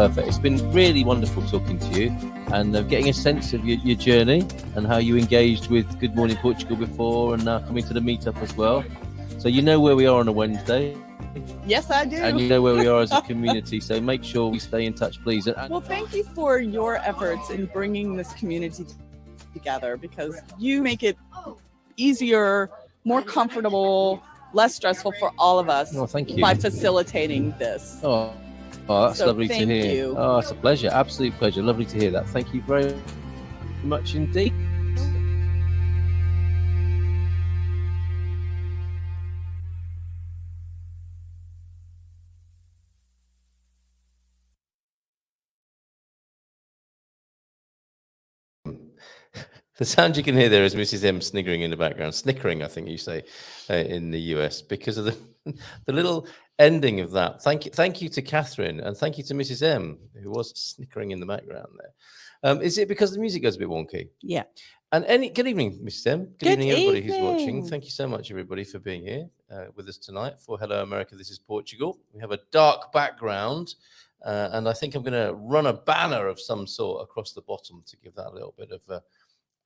perfect. It's been really wonderful talking to you and getting a sense of your journey and how you engaged with Good Morning Portugal before and now coming to the meetup as well. So you know where we are on a Wednesday. Yes, I do. And you know where we are as a community. So make sure we stay in touch, please. Well, thank you for your efforts in bringing this community together, because you make it easier, more comfortable, less stressful for all of us thank you. by facilitating this. Oh, that's lovely to hear. Thank you. Oh, it's a pleasure. Absolute pleasure. Lovely to hear that. Thank you very much indeed. The sound you can hear there is Mrs. M sniggering in the background. Snickering, I think you say, in the US, because of the little ending of that. Thank you to Catherine, and thank you to Mrs. M, who was snickering in the background there. Is it because the music goes a bit wonky? Yeah. And good evening, Mrs. M. Good evening, everybody who's watching. Thank you so much, everybody, for being here with us tonight for Hello America, This is Portugal. We have a dark background, and I think I'm going to run a banner of some sort across the bottom to give that a little bit of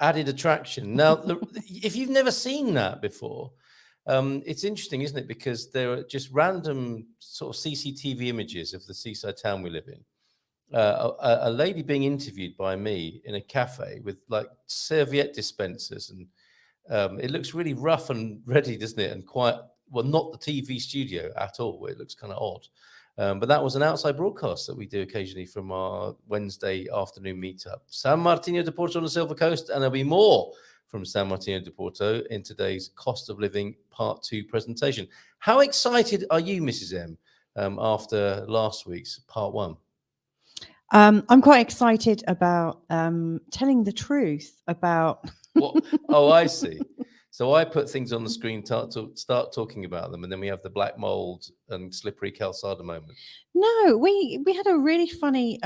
added attraction. Now, if you've never seen that before, it's interesting, isn't it? Because there are just random sort of CCTV images of the seaside town we live in. A lady being interviewed by me in a cafe with like serviette dispensers, and it looks really rough and ready, doesn't it? And quite, well, not the TV studio at all. It looks kind of odd. But that was an outside broadcast that we do occasionally from our Wednesday afternoon meetup. San Martinho de Porto on the Silver Coast, and there'll be more from San Martinho de Porto in today's Cost of Living Part 2 presentation. How excited are you, Mrs. M, after last week's Part 1? I'm quite excited about telling the truth about... What? Oh, I see. So I put things on the screen, start talking about them, and then we have the black mold and slippery calçada moment. No, we had a really funny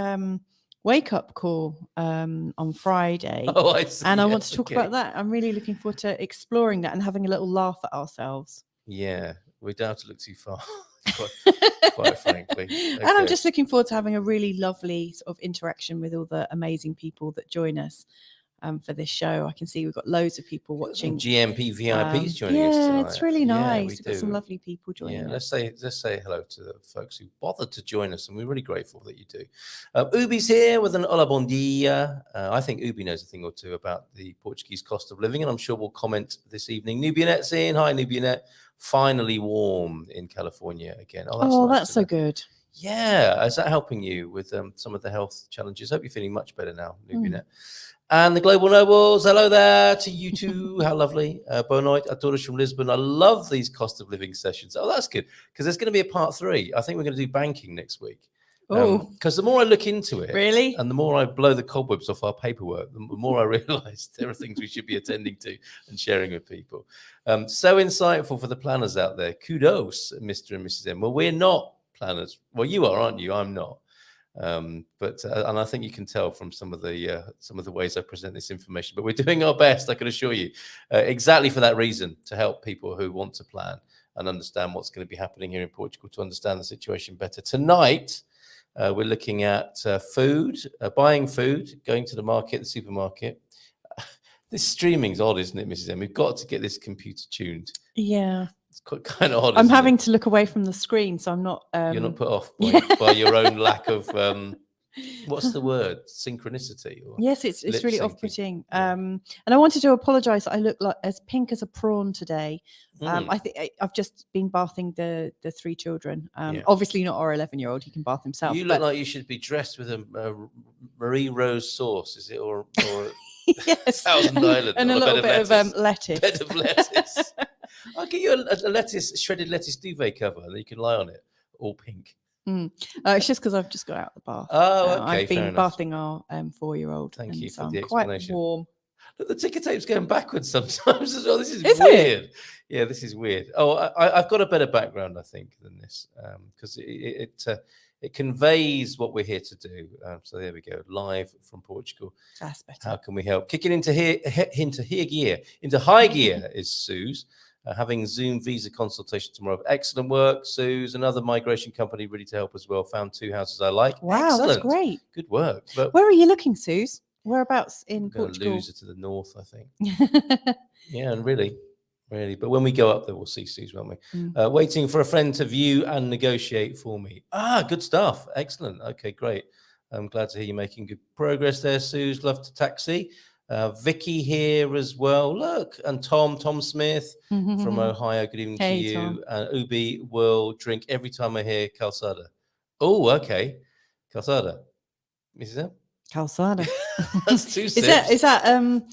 wake-up call on Friday. Oh, I see. And I want to talk about that. I'm really looking forward to exploring that and having a little laugh at ourselves. Yeah, we don't have to look too far, quite frankly. Okay. And I'm just looking forward to having a really lovely sort of interaction with all the amazing people that join us. For this show, I can see we've got loads of people watching. GMP VIPs joining us tonight. Yeah, it's really nice. Yeah, we've got some lovely people joining us. Let's say hello to the folks who bothered to join us, and we're really grateful that you do. Ubi's here with an hola bon dia. I think Ubi knows a thing or two about the Portuguese cost of living, and I'm sure we'll comment this evening. Nubianette's in. Hi, Nubianette. Finally warm in California again. Oh, that's so good. Yeah, is that helping you with some of the health challenges? Hope you're feeling much better now, Nubianette. And the Global Nobles, hello there to you too. How lovely. Bonoit, Adoris from Lisbon. I love these cost of living sessions. Oh, that's good, because there's going to be a part 3. I think we're going to do banking next week. Oh, because the more I look into it, really, and the more I blow the cobwebs off our paperwork, the more I realize there are things we should be attending to and sharing with people. So insightful for the planners out there. Kudos, Mr. and Mrs. M. Well, we're not planners. Well, you are, aren't you? I'm not. But and I think you can tell from some of the ways I present this information, but we're doing our best, I can assure you, exactly for that reason, to help people who want to plan and understand what's going to be happening here in Portugal, to understand the situation better. Tonight, we're looking at food, buying food, going to the market, the supermarket. This streaming's odd, isn't it, Mrs. M? We've got to get this computer tuned. Yeah. It's quite kind of odd. I'm having to look away from the screen, so I'm not. You're not put off by your own lack of what's the word? Synchronicity? Or yes, it's really off-putting. And I wanted to apologise that I look like as pink as a prawn today. I think I've just been bathing the 3 children. Obviously not our 11-year-old; he can bath himself. You look like you should be dressed with a Marie Rose sauce, is it, or yes, Thousand Island, and a little bit of lettuce. Bed of lettuce. I'll get you a shredded lettuce duvet cover, and you can lie on it, all pink. It's just because I've just got out of the bath. Oh, okay. I've been bathing our 4-year-old. Thank you for so the I'm explanation. Quite warm. Look, the ticker tape's going backwards sometimes as well. This is weird. It? Yeah, this is weird. Oh, I've got a better background, I think, than this, because it conveys what we're here to do. So there we go, live from Portugal. That's better. How can we help? Kicking into high gear is Suze. Having Zoom visa consultation tomorrow. Excellent work, Suze. Another migration company ready to help as well. Found 2 houses I like. Wow, Excellent. that's great. Good work. But where are you looking, Suze? Whereabouts in Portugal? Lose it to the north, I think. Yeah, and really. But when we go up there, we'll see Suze, won't we? Waiting for a friend to view and negotiate for me. Good stuff. Excellent. Okay, great. I'm glad to hear you're making good progress there, Suze. Love to taxi. Vicky here as well. Look, and Tom Smith from Ohio. Good evening to you. Tom. Ubi will drink every time I hear calzada. Oh, okay. Calzada. Is that? Calzada. That's 2 sips. Is that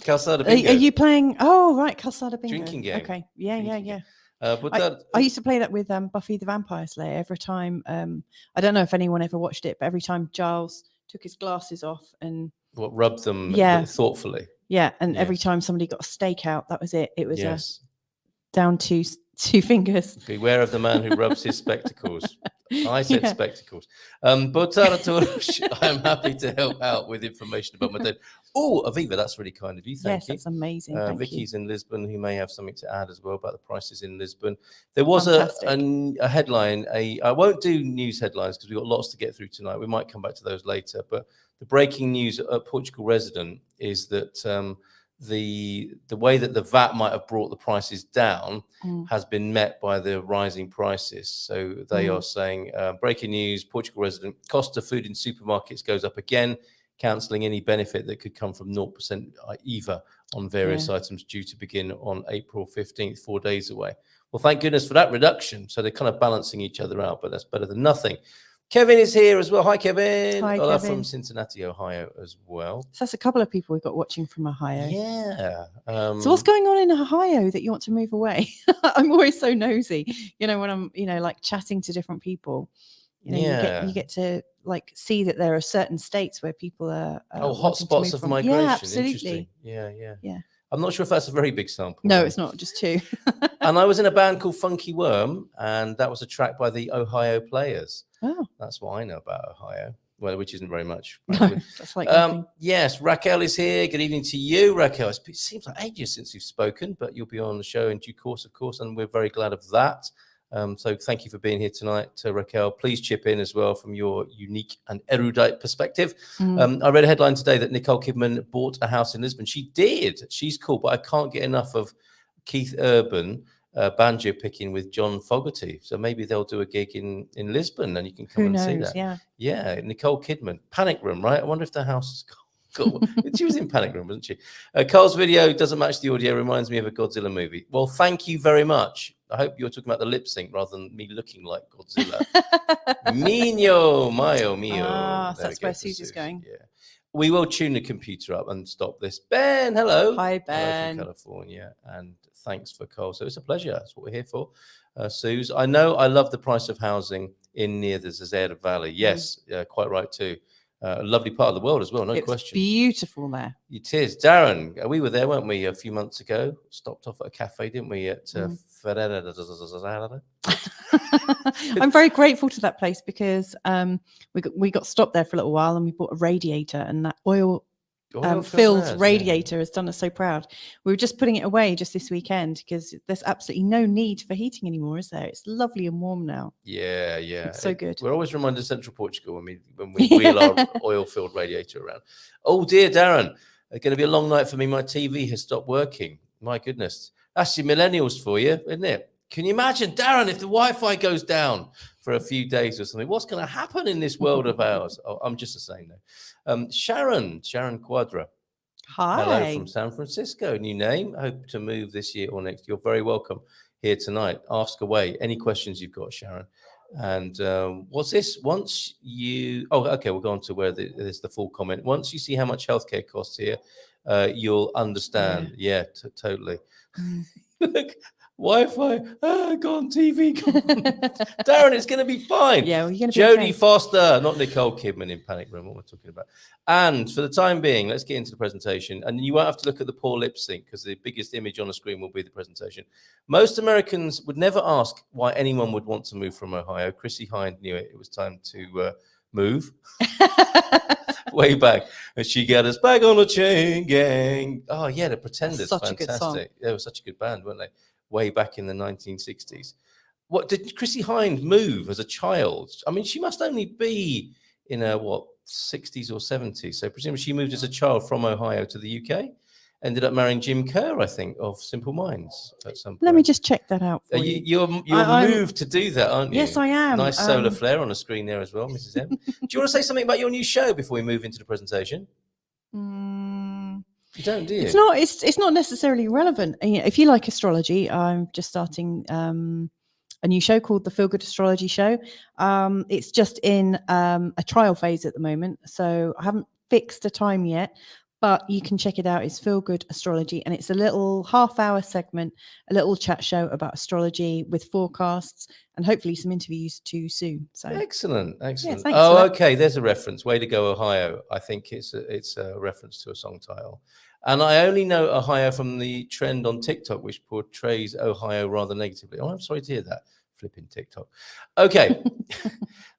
Calzada bingo. Are you playing? Oh, right, Calzada bingo. Drinking game. Okay. Yeah. But I used to play that with Buffy the Vampire Slayer every time. I don't know if anyone ever watched it, but every time Giles took his glasses off and rubbed them thoughtfully. Yeah, and every time somebody got a stake out, that was it. It was down to 2 fingers. Beware of the man who rubs his spectacles. I said spectacles. But I'm happy to help out with information about my dad. Oh, Aviva, that's really kind of you. Thank you. That's amazing. Vicky's in Lisbon, who may have something to add as well about the prices in Lisbon. There was a headline. I won't do news headlines because we've got lots to get through tonight. We might come back to those later. But the breaking news at Portugal Resident is that the way that the VAT might have brought the prices down has been met by the rising prices. So they are saying, breaking news, Portugal Resident, cost of food in supermarkets goes up again, cancelling any benefit that could come from 0% IVA on various items due to begin on April 15th, 4 days away. Well, thank goodness for that reduction. So they're kind of balancing each other out, but that's better than nothing. Kevin is here as well. Hi, Kevin. Hi, Kevin. From Cincinnati, Ohio as well. So that's a couple of people we've got watching from Ohio. Yeah. So what's going on in Ohio that you want to move away? I'm always so nosy, when I'm, like chatting to different people, you get to like see that there are certain states where people are hotspots of migration. Yeah, absolutely. Yeah. I'm not sure if that's a very big sample. No, it's not, just 2. And I was in a band called Funky Worm, and that was a track by the Ohio Players. Oh, that's what I know about Ohio. Well, which isn't very much. No, that's like yes, Raquel is here. Good evening to you, Raquel. It seems like ages since you've spoken, but you'll be on the show in due course, of course, and we're very glad of that. So thank you for being here tonight, Raquel. Please chip in as well from your unique and erudite perspective. I read a headline today that Nicole Kidman bought a house in Lisbon. She did. She's cool, but I can't get enough of Keith Urban banjo picking with John Fogerty. So maybe they'll do a gig in Lisbon and you can come see that. Yeah, Nicole Kidman. Panic Room, right? I wonder if the house is cool. She was in Panic Room, wasn't she? Carl's video doesn't match the audio. Reminds me of a Godzilla movie. Well, thank you very much. I hope you're talking about the lip sync rather than me looking like Godzilla. Mino, mio, mio. So that's where Susie's going. Yeah. We will tune the computer up and stop this. Ben, hello. Hi, Ben. Hello from California. And thanks for Carl. So it's a pleasure. That's what we're here for. Suze, I know I love the price of housing in near the Zazera Valley. Yes, quite right too. A lovely part of the world as well, no question. Beautiful there. It is. Darren, we were there, weren't we, a few months ago? Stopped off at a cafe, didn't we, at Ferreira? I'm very grateful to that place because we got stopped there for a little while and we bought a radiator, and that oil-filled radiator has done us so proud. We were just putting it away just this weekend because there's absolutely no need for heating anymore, is there? It's lovely and warm now. Yeah. It's so good. We're always reminded of Central Portugal when we wheel our oil-filled radiator around. Oh dear, Darren, it's going to be a long night for me. My TV has stopped working. My goodness. That's your millennials for you, isn't it? Can you imagine, Darren, if the Wi-Fi goes down for a few days or something? What's going to happen in this world of ours? Oh, I'm just the same though. Sharon Quadra. Hi. Hello from San Francisco. New name. Hope to move this year or next. You're very welcome here tonight. Ask away. Any questions you've got, Sharon. And what's this? Once you... Oh, okay, we'll go on to where there's the full comment. Once you see how much healthcare costs here, you'll understand. Yeah, totally. Look... Wi-Fi, gone, TV, gone. Darren, it's going to be fine. Yeah, well, you're going to be Jodie Foster, not Nicole Kidman in Panic Room, what we're talking about. And for the time being, let's get into the presentation. And you won't have to look at the poor lip sync because the biggest image on the screen will be the presentation. Most Americans would never ask why anyone would want to move from Ohio. Chrissy Hind knew it. It was time to move. Way back. And she got us back on the chain gang. Oh, yeah, the Pretenders. Such a good song. They were such a good band, weren't they? way back in the 1960s. What did Chrissie Hynde move as a child? I mean, she must only be in her 60s or 70s. So presumably she moved as a child from Ohio to the UK. Ended up marrying Jim Kerr, I think, of Simple Minds at some point. Let me just check that out for you. You're moved to do that, aren't you? Yes, I am. Nice solar flare on the screen there as well, Mrs. M. Do you want to say something about your new show before we move into the presentation? You don't, do you? It's not necessarily relevant. If you like astrology, I'm just starting a new show called the Feel Good Astrology Show. It's just in a trial phase at the moment, so I haven't fixed a time yet. But you can check it out. It's Feel Good Astrology, and it's a little half-hour segment, a little chat show about astrology with forecasts and hopefully some interviews too soon. So excellent. Yeah, okay. There's a reference. Way to go, Ohio. I think it's a reference to a song title. And I only know Ohio from the trend on TikTok, which portrays Ohio rather negatively. Oh, I'm sorry to hear that. Flipping TikTok. Okay,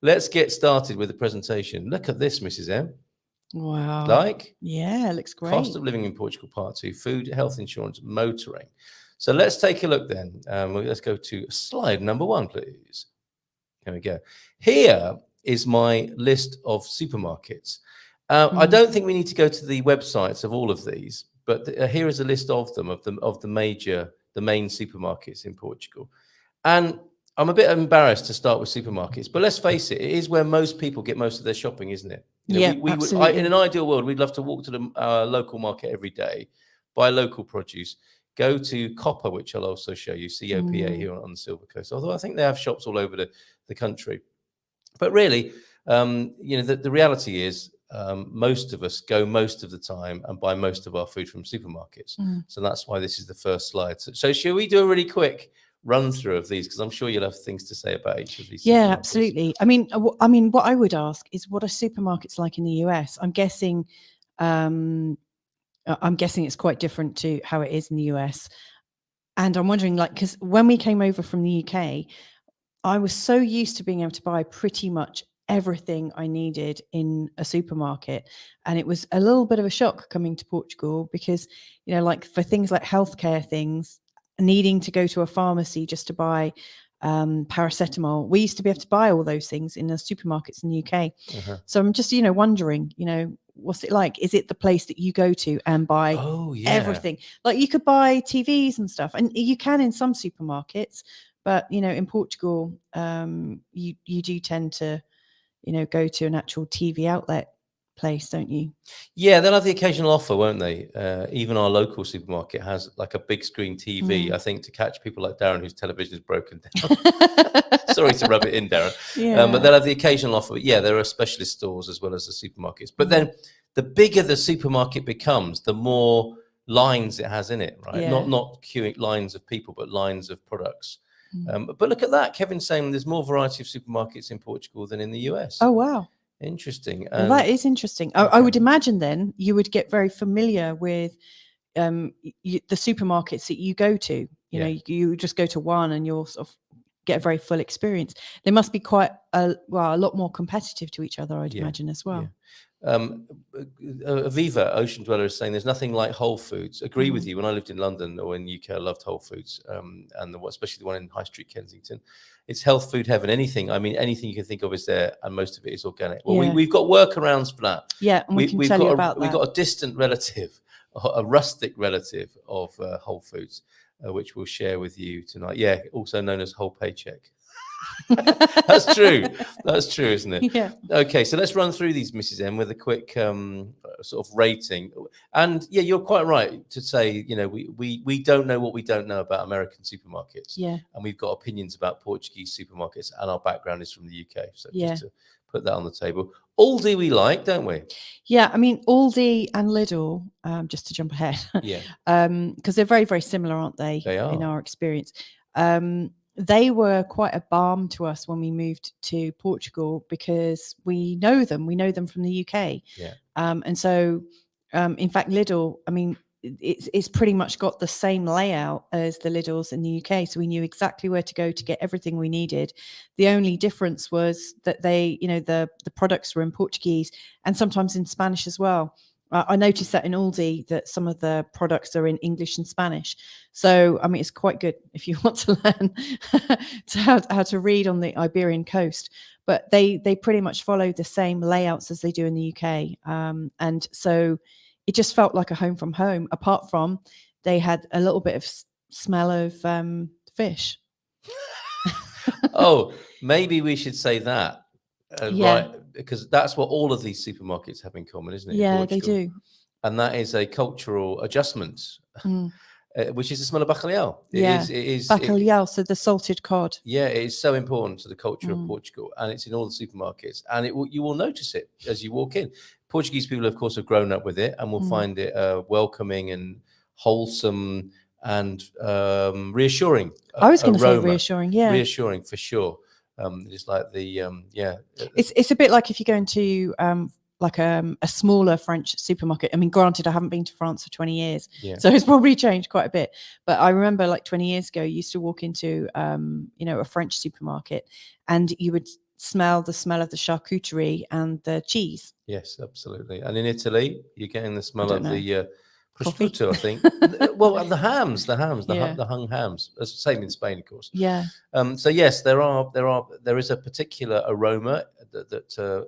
let's get started with the presentation. Look at this, Mrs. M. Wow. Yeah, looks great. Cost of living in Portugal, part 2, food, health insurance, motoring. So let's take a look then. Let's go to slide number 1, please. Here we go. Here is my list of supermarkets. I don't think we need to go to the websites of all of these, but here is a list of them, of the main supermarkets in Portugal. And I'm a bit embarrassed to start with supermarkets, but let's face it, it is where most people get most of their shopping, isn't it? Absolutely. In an ideal world, we'd love to walk to the local market every day, buy local produce, go to Copper, which I'll also show you, COPA here on the Silver Coast, although I think they have shops all over the country. But really, the reality is most of us go most of the time and buy most of our food from supermarkets. So that's why this is the first slide. So shall we do a really quick run through of these, because I'm sure you'll have things to say about each of these. Yeah, absolutely. I mean, what I would ask is, what are supermarkets like in the US? I'm guessing it's quite different to how it is in the US. And I'm wondering, because when we came over from the UK, I was so used to being able to buy pretty much everything I needed in a supermarket, and it was a little bit of a shock coming to Portugal because, for things like healthcare things, needing to go to a pharmacy just to buy paracetamol. We used to be able to buy all those things in the supermarkets in the UK. So I'm just, wondering, what's it like? Is it the place that you go to and buy everything? Like, you could buy TVs and stuff, and you can in some supermarkets, but, in Portugal, you do tend to, go to an actual TV outlet place, don't you? Yeah, they'll have the occasional offer, won't they? Even our local supermarket has like a big screen TV, I think, to catch people like Darren whose television is broken down. Sorry to rub it in, Darren. But they'll have the occasional offer. But yeah, there are specialist stores as well as the supermarkets. But then the bigger the supermarket becomes, the more lines it has in it, right? Not queuing lines of people, but lines of products. But look at that. Kevin's saying there's more variety of supermarkets in Portugal than in the US. Oh, wow. Interesting. Well, that is interesting. I would imagine then you would get very familiar with the supermarkets that you go to. You just go to one and you'll sort of get a very full experience. They must be quite a lot more competitive to each other, I'd imagine, as well. Aviva, Ocean Dweller, is saying there's nothing like Whole Foods. Agree with you. When I lived in London or in the UK, I loved Whole Foods, and especially the one in High Street, Kensington. It's health food heaven. Anything you can think of is there, and most of it is organic. Well, we've got workarounds for that. Yeah, and we can tell you about that. We've got a distant relative, a rustic relative of Whole Foods, which we'll share with you tonight. Yeah, also known as Whole Paycheck. That's true, isn't it? Yeah. Okay, so let's run through these, Mrs. M, with a quick sort of rating. And yeah, you're quite right to say, we don't know what we don't know about American supermarkets. Yeah. And we've got opinions about Portuguese supermarkets, and our background is from the UK. So just to put that on the table. Aldi we like, don't we? Yeah, I mean, Aldi and Lidl, just to jump ahead. Because they're very, very similar, aren't they? They are. In our experience. They were quite a balm to us when we moved to Portugal because we know them. We know them from the UK. Yeah. And so, in fact, Lidl, I mean, it's pretty much got the same layout as the Lidls in the UK. So we knew exactly where to go to get everything we needed. The only difference was that they, the products were in Portuguese and sometimes in Spanish as well. I noticed that in Aldi that some of the products are in English and Spanish. So, I mean, it's quite good if you want to learn how to read on the Iberian coast. But they pretty much follow the same layouts as they do in the UK. And so it just felt like a home from home, apart from they had a little bit of smell of fish. Oh, maybe we should say that. Right, because that's what all of these supermarkets have in common, isn't it? Yeah, they do. And that is a cultural adjustment, which is the smell of bacalhau. It is bacalhau, so the salted cod. Yeah, it is so important to the culture of Portugal, and it's in all the supermarkets, and you will notice it as you walk in. Portuguese people, of course, have grown up with it and will find it welcoming and wholesome and reassuring. I was going to say reassuring, reassuring for sure. It's like the It's a bit like if you go into like a smaller French supermarket. I mean, granted, I haven't been to France for 20 years, so it's probably changed quite a bit. But I remember like 20 years ago, you used to walk into a French supermarket, and you would smell the smell of the charcuterie and the cheese. Yes, absolutely. And in Italy, you're getting the smell of the prosciutto, I think. Well, and the hung hams. It's the same in Spain, of course. Yeah. So yes, there is a particular aroma that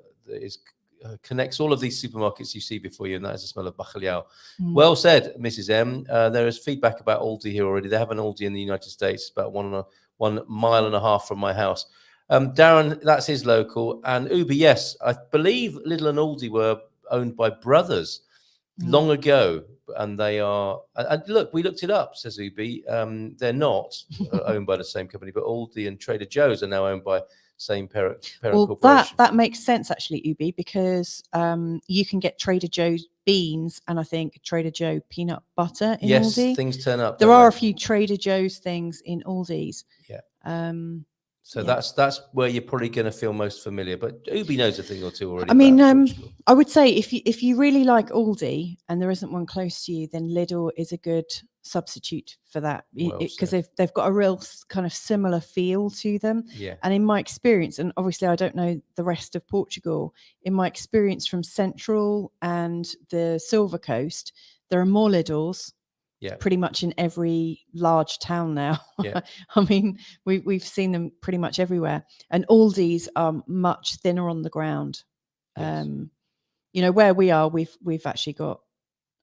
connects all of these supermarkets you see before you, and that is the smell of bacalhau. Well said, Mrs. M. There is feedback about Aldi here already. They have an Aldi in the United States, about 1.5 miles from my house. Darren, that's his local. And Uber, yes, I believe Lidl and Aldi were owned by brothers long ago. And they are, and look, we looked it up, says Ubi. They're not owned by the same company, but Aldi and Trader Joe's are now owned by same parent corporation. That makes sense, actually, Ubi, because you can get Trader Joe's beans and I think Trader Joe peanut butter in Aldi. Yes, things turn up. There are a few Trader Joe's things in Aldi's. Yeah. So that's where you're probably going to feel most familiar. But Ubi knows a thing or two already. I mean, I would say if you really like Aldi and there isn't one close to you, then Lidl is a good substitute for that, because they've got a real kind of similar feel to them. Yeah. And in my experience, and obviously I don't know the rest of Portugal, in my experience from Central and the Silver Coast, there are more Lidls. Yeah, pretty much in every large town now. Yeah. I mean, we've seen them pretty much everywhere. And Aldi's are much thinner on the ground. Yes. Where we are, we've actually got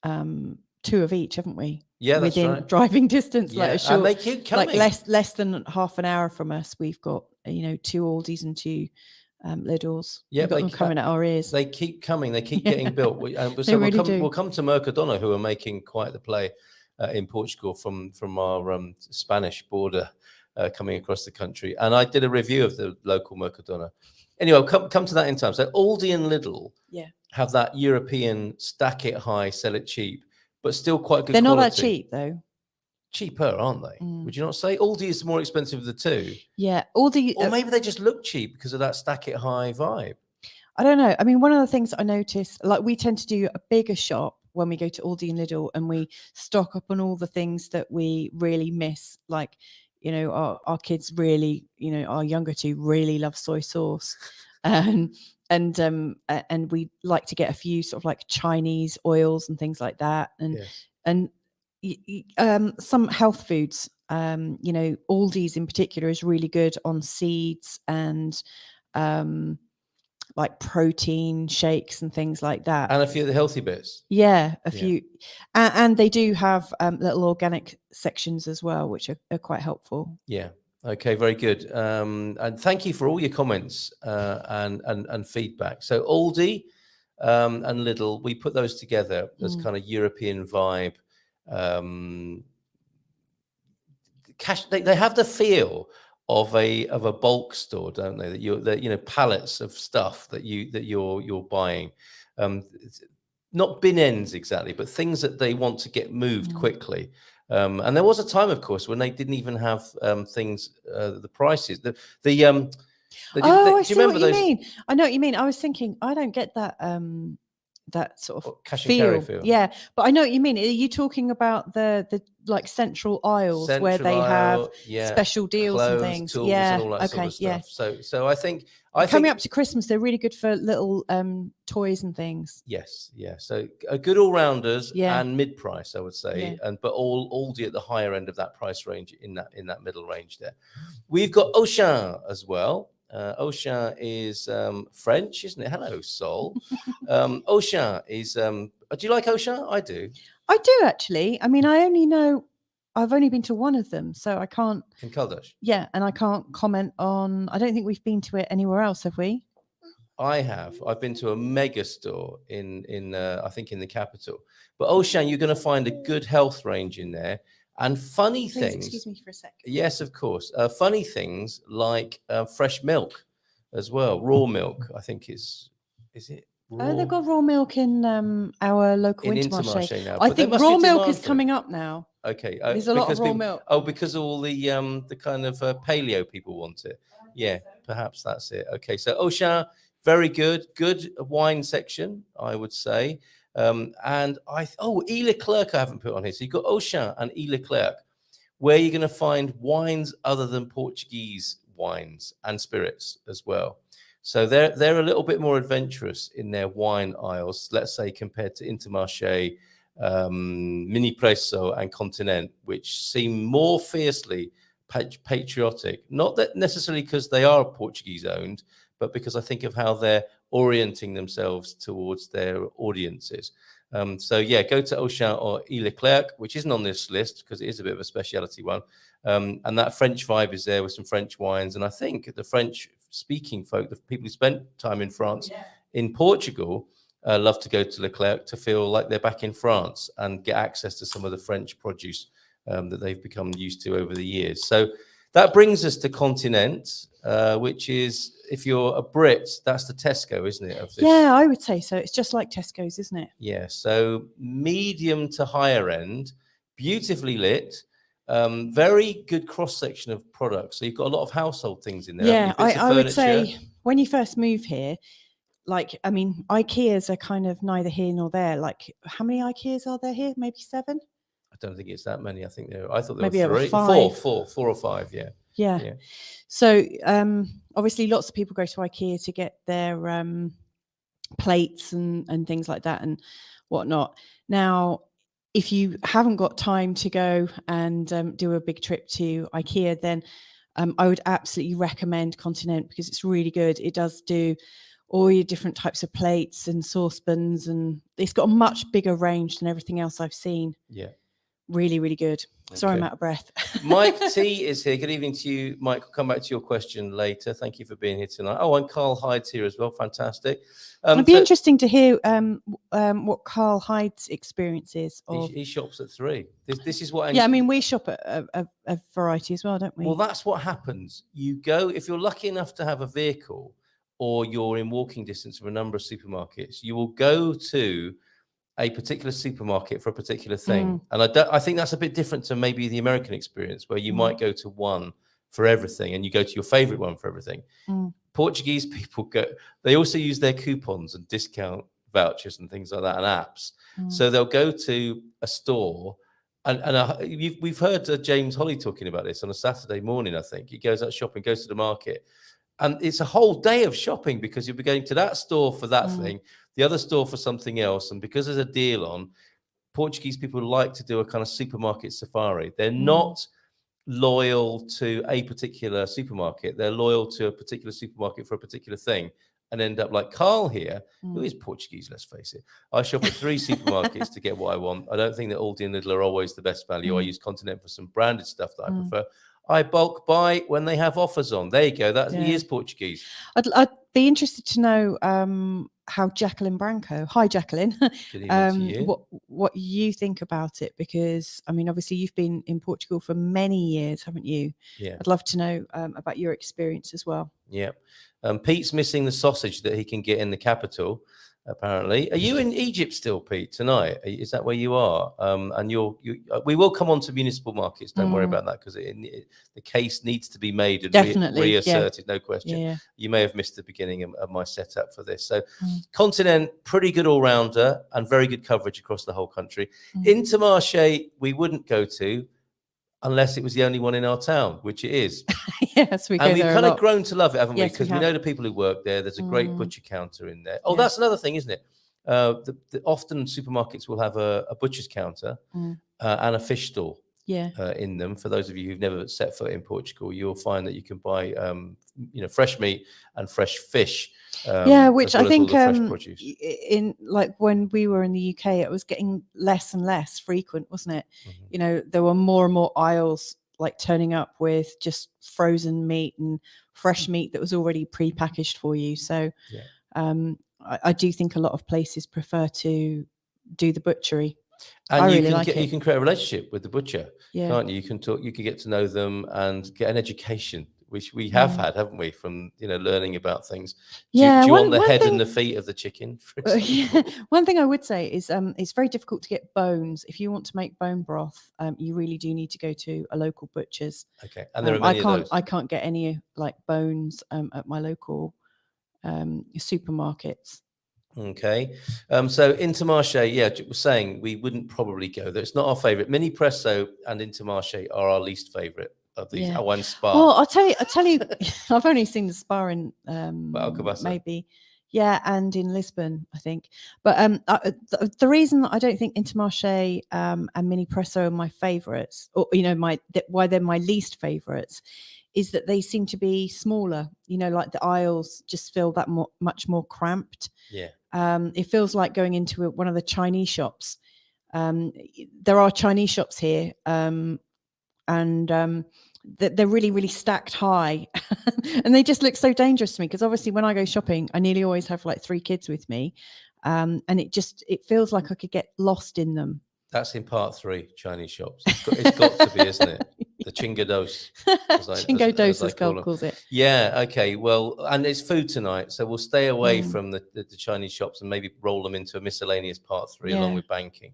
2 of each, haven't we? Yeah, that's within right. Driving distance, Yeah. And they keep coming. Like less than half an hour from us, we've got 2 Aldi's and 2 Lidl's. Yeah, we've got them coming at our ears. They keep coming. They keep getting built. They really do. We'll come to Mercadona, who are making quite the play in Portugal from our Spanish border coming across the country. And I did a review of the local Mercadona. Anyway, come to that in time. So Aldi and Lidl have that European stack it high, sell it cheap, but still quite good They're quality. Not that cheap, though. Cheaper, aren't they? Would you not say? Aldi is the more expensive of the two. Yeah, Aldi. Or maybe they just look cheap because of that stack it high vibe. I don't know. I mean, one of the things I noticed, like we tend to do a bigger shop when we go to Aldi and Lidl, and we stock up on all the things that we really miss. Like, our kids really, our younger 2 really love soy sauce, and we like to get a few sort of like Chinese oils and things like that, and some health foods. Aldi's in particular is really good on seeds and like protein shakes and things like that, and a few of the healthy bits. Yeah, a few, and they do have little organic sections as well, which are quite helpful. Yeah. Okay. Very good. And thank you for all your comments and feedback. So Aldi and Lidl, we put those together as kind of European vibe. They have the feel of a bulk store, don't they? That pallets of stuff that you're buying, not bin ends exactly, but things that they want to get moved quickly. And there was a time, of course, when they didn't even have things, the prices. I see what you mean. I know what you mean. I was thinking, I don't get that that sort of cash and carry feel. Yeah, but I know what you mean. Are you talking about the like central aisles where they have special deals clothes, and things? tools, Yeah, and all that sort of stuff. So I think coming up to Christmas, they're really good for little toys and things. Yes, yeah. So good all rounders and mid price, I would say, but all at the higher end of that price range in that middle range there. We've got Auchan as well. Auchan is French, isn't it? Hello, Sol. Auchan is. Do you like Auchan? I do. I do actually. I mean, I've only been to one of them, so I can't. In Caldas. Yeah, and I can't comment on. I don't think we've been to it anywhere else, have we? I have. I've been to a mega store in I think in the capital. But Auchan, you're going to find a good health range in there. And funny things. Excuse me for a second. Yes, of course. Funny things like fresh milk as well. Raw milk, I think is it? Raw? Oh, they've got raw milk in our local Intermarché now. I think raw milk is coming up now. Okay. There's a lot of raw milk. Oh, because all the kind of paleo people want it. Yeah, perhaps that's it. Okay, so Auchan, very good wine section, I would say. And E. Leclerc I haven't put on here. So you've got Auchan and E. Leclerc, where you're going to find wines other than Portuguese wines and spirits as well. So they're a little bit more adventurous in their wine aisles, let's say, compared to Intermarché, Mini Preço and Continent, which seem more fiercely patriotic. Not that necessarily because they are Portuguese owned, but because I think of how they're orienting themselves towards their audiences. Go to Auchan or E. Leclerc, which isn't on this list because it is a bit of a speciality one. And that French vibe is there with some French wines. And I think the French-speaking folk, the people who spent time in France, in Portugal, love to go to Leclerc to feel like they're back in France and get access to some of the French produce that they've become used to over the years. So that brings us to Continent, which is, if you're a Brit, that's the Tesco, isn't it? Of this? Yeah, I would say so. It's just like Tesco's, isn't it? Yeah, so medium to higher end, beautifully lit, very good cross-section of products. So you've got a lot of household things in there. Yeah, I would say when you first move here, IKEAs are kind of neither here nor there. Like, how many IKEAs are there here? Maybe 7? I don't think it's that many. I thought there maybe were 3. 4 or 5, yeah. Yeah. So obviously lots of people go to IKEA to get their plates and things like that and whatnot. Now, if you haven't got time to go and do a big trip to IKEA, then I would absolutely recommend Continent because it's really good. It does do all your different types of plates and saucepans, and it's got a much bigger range than everything else I've seen. Yeah. Really, really good. Sorry, I'm out of breath. Mike T is here. Good evening to you, Mike. We'll come back to your question later. Thank you for being here tonight. Oh, and Carl Hyde's here as well. Fantastic. It'd be interesting to hear what Carl Hyde's experience is. He shops at 3. This is what. I mean, we shop at a variety as well, don't we? Well, that's what happens. You go, if you're lucky enough to have a vehicle or you're in walking distance of a number of supermarkets, you will go to a particular supermarket for a particular thing. And I think that's a bit different to maybe the American experience where you might go to one for everything and you go to your favorite one for everything. Portuguese people they also use their coupons and discount vouchers and things like that and apps. So they'll go to a store and we've heard James Holly talking about this on a Saturday morning, I think. He goes out shopping, goes to the market. And it's a whole day of shopping because you'll be going to that store for that thing, the other store for something else. And because there's a deal on, Portuguese people like to do a kind of supermarket safari. They're not loyal to a particular supermarket. They're loyal to a particular supermarket for a particular thing and end up like Carl here, who is Portuguese, let's face it. I shop at 3 supermarkets to get what I want. I don't think that Aldi and Lidl are always the best value. I use Continent for some branded stuff that I prefer. I bulk buy when they have offers on. There you go. He is Portuguese. I'd be interested to know how Jacqueline Branco. Hi, Jacqueline. Good evening to you. What you think about it? Because I mean, obviously, you've been in Portugal for many years, haven't you? Yeah. I'd love to know about your experience as well. Yeah. Pete's missing the sausage that he can get in the capital. apparently. Are you in Egypt still, Pete, tonight? Is that where you are? And we will come on to municipal markets. Don't worry about that, because the case needs to be made and Definitely, reasserted, no question. Yeah. You may have missed the beginning of my setup for this. So continent, pretty good all-rounder and very good coverage across the whole country. Intermarché, we wouldn't go to unless it was the only one in our town, which it is. Yes, we go and we've there kind a of lot. grown to love it, haven't we? Yes, Because we know the people who work there. There's a great butcher counter in there. Oh, Yeah. that's another thing, isn't it? Often supermarkets will have a butcher's counter and a fish stall in them. For those of you who've never set foot in Portugal, you'll find that you can buy fresh meat and fresh fish. Which I think in like when we were in the UK, it was getting less and less frequent, wasn't it? You know, there were more and more aisles like turning up with just frozen meat and fresh meat that was already pre-packaged for you. So I do think a lot of places prefer to do the butchery. And you can create a relationship with the butcher, can't you? You can talk, you can get to know them and get an education, which we have had, haven't we, from learning about things. Do you want the head and the feet of the chicken, for example? One thing I would say is it's very difficult to get bones. If you want to make bone broth, you really do need to go to a local butcher's. Okay, and there are many of those. I can't get any like bones at my local supermarkets. Okay, so Intermarché, we're saying we wouldn't probably go there. It's not our favourite. Mini Presso and Intermarché are our least favourite of these. Oh, and Spa. Well, I'll tell you, I've only seen the Spa in maybe, and in Lisbon, I think. But the reason that I don't think Intermarché and Mini Presso are my favourites, or why they're my least favourites, is that they seem to be smaller. Like the aisles just feel that much more cramped. Yeah. It feels like going into one of the Chinese shops. There are Chinese shops here, and they're really, really stacked high, and they just look so dangerous to me. Because obviously, when I go shopping, I nearly always have like 3 kids with me, and it feels like I could get lost in them. That's in part 3, Chinese shops. It's got to be, isn't it? The chingados. Chingados, as Carl calls it. Yeah, okay. Well, and it's food tonight, so we'll stay away from the Chinese shops and maybe roll them into a miscellaneous part 3 along with banking.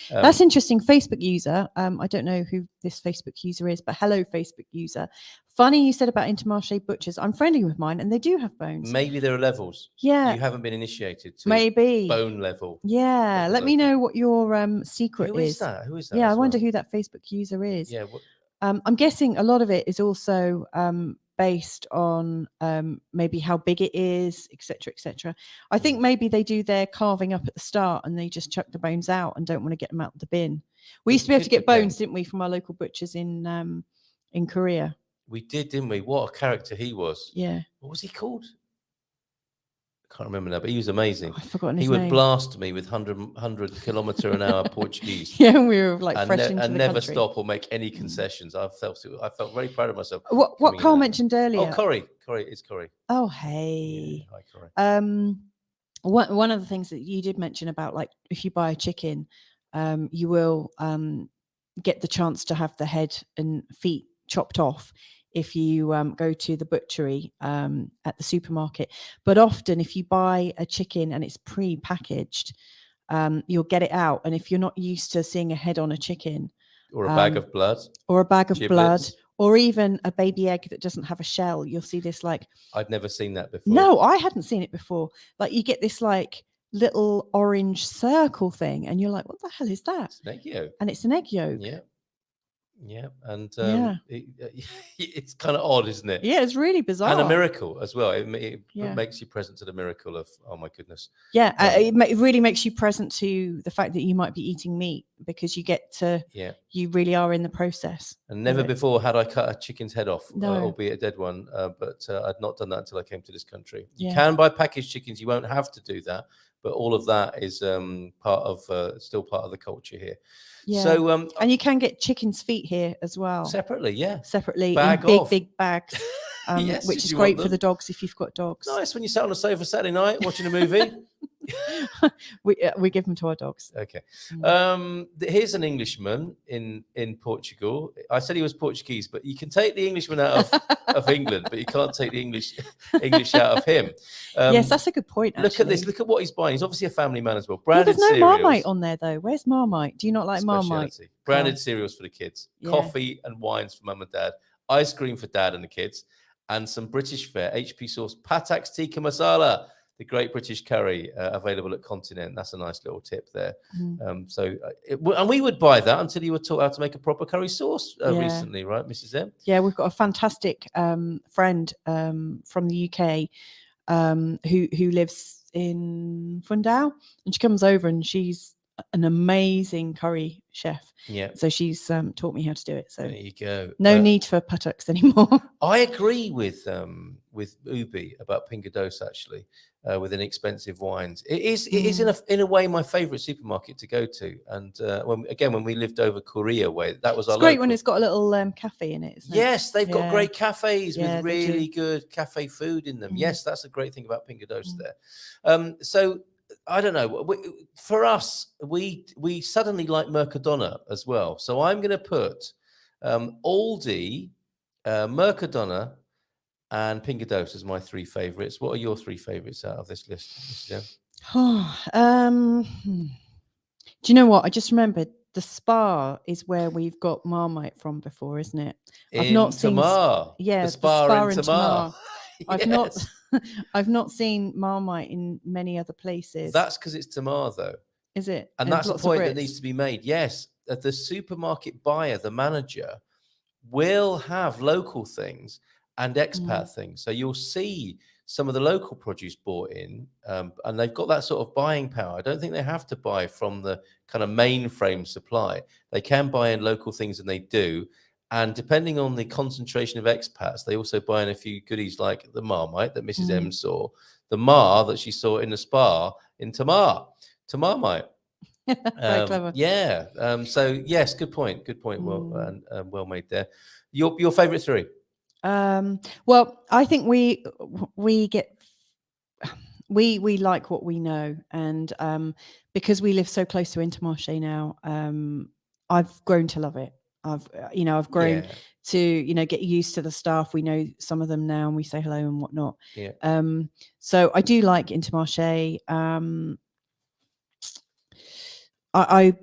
That's interesting. Facebook user. I don't know who this Facebook user is, but hello, Facebook user. Funny you said about Intermarché butchers. I'm friendly with mine, and they do have bones. Maybe there are levels. Yeah, you haven't been initiated to maybe bone level. Yeah, let me know what your secret is. Who is that? Who is that? Yeah, I wonder who that Facebook user is. Yeah. I'm guessing a lot of it is also based on maybe how big it is, etc., etc. I think maybe they do their carving up at the start and they just chuck the bones out and don't want to get them out of the bin. We used to be able to get bones, didn't we, from our local butchers in Korea? We did, didn't we? What a character he was. Yeah. What was he called? I can't remember now, but he was amazing. I've forgotten his name. He would blast me with 100 kilometre an hour Portuguese. Yeah, we were like fresh into the and never country. Stop or make any concessions. I felt very proud of myself. What Carl mentioned earlier. Oh, Corrie. It's Corrie. Oh, hey. Yeah, hi, Corrie. One of the things that you did mention about, like, if you buy a chicken, you will get the chance to have the head and feet chopped off if you go to the butchery at the supermarket. But often if you buy a chicken and it's pre-packaged, you'll get it out. And if you're not used to seeing a head on a chicken, or a bag of blood, or even a baby egg that doesn't have a shell, you'll see this, like, I'd never seen that before. No, I hadn't seen it before. Like, you get this like little orange circle thing and you're like, what the hell is that? It's an egg yolk. And it's an egg yolk. Yeah, and it's kind of odd, isn't it? Yeah, it's really bizarre. And a miracle as well. It makes you present to the miracle of, oh my goodness. Yeah, it really makes you present to the fact that you might be eating meat, because you get to, you really are in the process. And never before had I cut a chicken's head off, no. Albeit a dead one, but I'd not done that until I came to this country. You can buy packaged chickens, you won't have to do that, but all of that is still part of the culture here. Yeah. So and you can get chicken's feet here as well. Separately in big bags, yes, which is great for the dogs if you've got dogs. Nice when you sat on a sofa Saturday night watching a movie. we give them to our dogs. Okay. Here's an Englishman in Portugal. I said he was Portuguese, but you can take the Englishman out of England, but you can't take the English out of him. Yes, that's a good point. Look at this. Look at what he's buying. He's obviously a family man as well. Yeah, Branded there's no cereals. Marmite on there though. Where's Marmite? Do you not like Marmite? Speciality. Branded cereals for the kids. Yeah. Coffee and wines for mum and dad. Ice cream for dad and the kids. And some British fare. HP sauce. Patak's tikka masala. The great British curry available at Continent. That's a nice little tip there. And we would buy that until you were taught how to make a proper curry sauce recently, right, Mrs. M? Yeah, we've got a fantastic friend from the UK who lives in Fundao, and she comes over and she's an amazing curry chef. Yeah. So she's taught me how to do it. So there you go. No need for pattocks anymore. I agree with Ubi about Pingados actually, with inexpensive wines. It is in a way my favourite supermarket to go to. And when we lived over Korea way, that was our great local. when it's got a little cafe in it, isn't it? Yes, they've got great cafes with they really good cafe food in them. Yes, that's a great thing about Pingados there. So I don't know. For us, we suddenly like Mercadona as well. So I'm going to put Aldi, Mercadona, and Pingados as my three favourites. What are your three favourites out of this list? Do you know what? I just remembered the Spa is where we've got Marmite from before, isn't it? I've not seen. Yeah, the Spa in Tamar. Yes. I've not seen Marmite in many other places. That's because it's Tamar, though. Is it? And that's the point that needs to be made. Yes, the supermarket buyer, the manager, will have local things and expat things. So you'll see some of the local produce bought in, and they've got that sort of buying power. I don't think they have to buy from the kind of mainframe supply. They can buy in local things, and they do. And depending on the concentration of expats, they also buy in a few goodies like the Marmite that Mrs. M saw, the Mar that she saw in the Spa in Tamar, Tamarmite. Very clever. Yeah. So yes, good point. Good point. Well, well made there. Your favourite three? Well, I think we like what we know, and because we live so close to Intermarché now, I've grown to love it. I've grown to get used to the staff. We know some of them now, and we say hello and whatnot. Yeah. So I do like Intermarché. I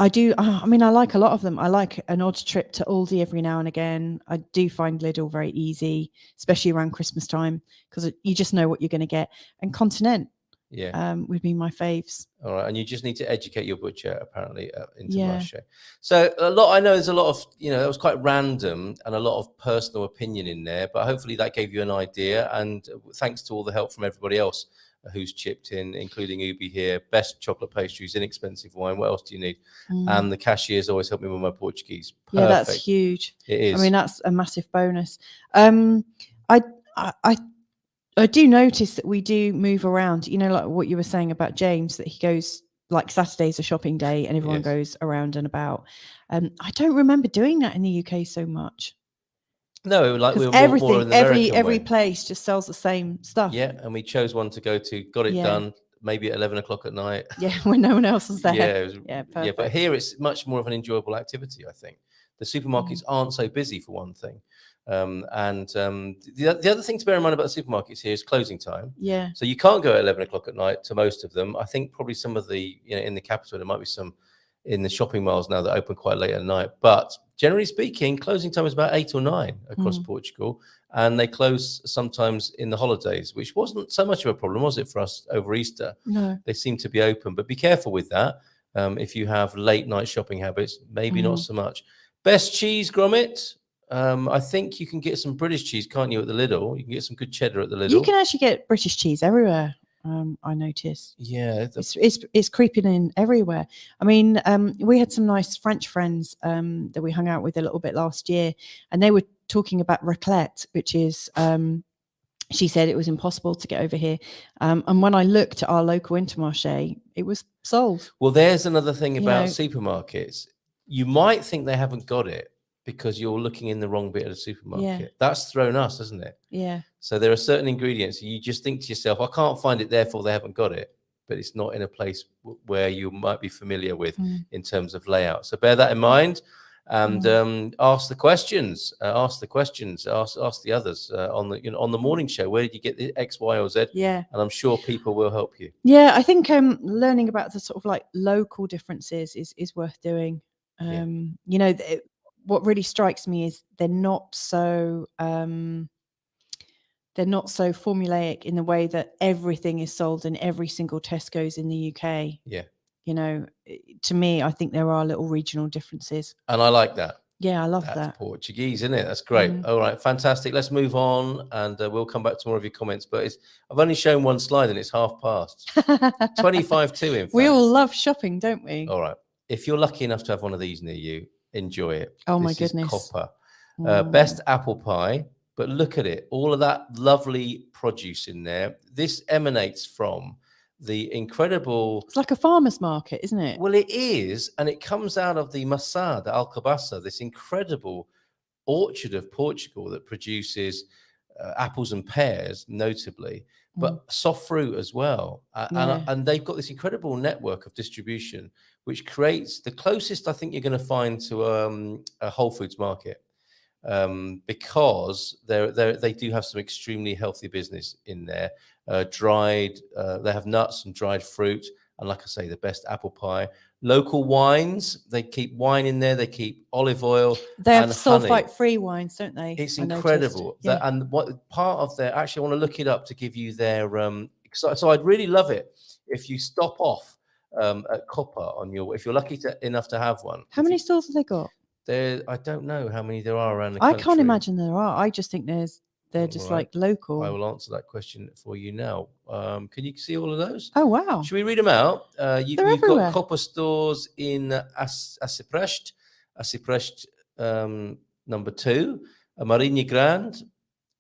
do. I mean, I like a lot of them. I like an odd trip to Aldi every now and again. I do find Lidl very easy, especially around Christmas time, because you just know what you're going to get. And Continent, would be my faves. All right, and you just need to educate your butcher apparently into Marché. So I know there's a lot of that was quite random and a lot of personal opinion in there, but hopefully that gave you an idea. And thanks to all the help from everybody else who's chipped in, including Ubi here. Best chocolate pastries, inexpensive wine. What else do you need? And the cashiers always help me with my Portuguese. Perfect. Yeah, that's huge. It is. I mean, that's a massive bonus. I do notice that we do move around. Like what you were saying about James, that he goes, like Saturday's a shopping day and everyone goes around and about. I don't remember doing that in the UK so much. No, like we were everything, more in the American every way. place just sells the same stuff. Yeah, and we chose one to go to, got it done, maybe at 11 o'clock at night. Yeah, when no one else was there. Yeah, perfect. But here it's much more of an enjoyable activity, I think. The supermarkets aren't so busy, for one thing. The other thing to bear in mind about the supermarkets here is closing time. Yeah. So you can't go at 11 o'clock at night to most of them. I think probably some of the, in the capital, there might be some in the shopping malls now that open quite late at night. But generally speaking, closing time is about 8 or 9 across Portugal. And they close sometimes in the holidays, which wasn't so much of a problem, was it, for us over Easter? No. They seem to be open. But be careful with that. If you have late night shopping habits, maybe not so much. Best cheese, Gromit. I think you can get some British cheese, can't you, at the Lidl? You can get some good cheddar at the Lidl. You can actually get British cheese everywhere. I noticed. Yeah, it's creeping in everywhere. I mean, we had some nice French friends that we hung out with a little bit last year, and they were talking about raclette, which is she said it was impossible to get over here. And when I looked at our local Intermarché, it was sold. Well, there's another thing about supermarkets. You might think they haven't got it because you're looking in the wrong bit of the supermarket. Yeah. That's thrown us, isn't it? Yeah. So there are certain ingredients you just think to yourself, I can't find it, therefore they haven't got it. but it's not in a place where you might be familiar with in terms of layout. So bear that in mind. And ask the questions. Ask the others on the morning show. Where did you get the X, Y, or Z? Yeah, and I'm sure people will help you. Yeah, I think learning about the sort of like local differences is worth doing. You know, what really strikes me is they're not so formulaic in the way that everything is sold in every single Tesco's in the UK. Yeah. You know, to me, I think there are little regional differences. And I like that. Yeah, I love That's that. Portuguese, isn't it? That's great. All right, fantastic. Let's move on, and we'll come back to more of your comments. But I've only shown one slide, and it's 25 to, in fact. We all love shopping, don't we? All right. If you're lucky enough to have one of these near you, enjoy it. Oh, my This goodness. is copper. Best apple pie. But look at it. All of that lovely produce in there. This emanates from the incredible... It's like a farmer's market, isn't it? Well, it is. And it comes out of the Massa de Alcobaça, this incredible orchard of Portugal that produces apples and pears, notably, but soft fruit as well. And they've got this incredible network of distribution, which creates the closest I think you're going to find to a Whole Foods market. Because they do have some extremely healthy business in there. Dried, they have nuts and dried fruit, and like I say, the best apple pie. Local wines, they keep wine in there. They keep olive oil. They have sulfite sulfite-free wines, don't they? It's incredible. And what part of their... Actually, I want to look it up to give you their... So I'd really love it if you stop off at Copper on your... If you're lucky enough to have one. How many stores have they got? I don't know how many there are around the country. I can't imagine there are. I just think they're just like local. I will answer that question for you now. Can you see all of those? Oh, wow. Should we read them out? You've got Copper stores in Acipreste, number 2, Marinha Grande,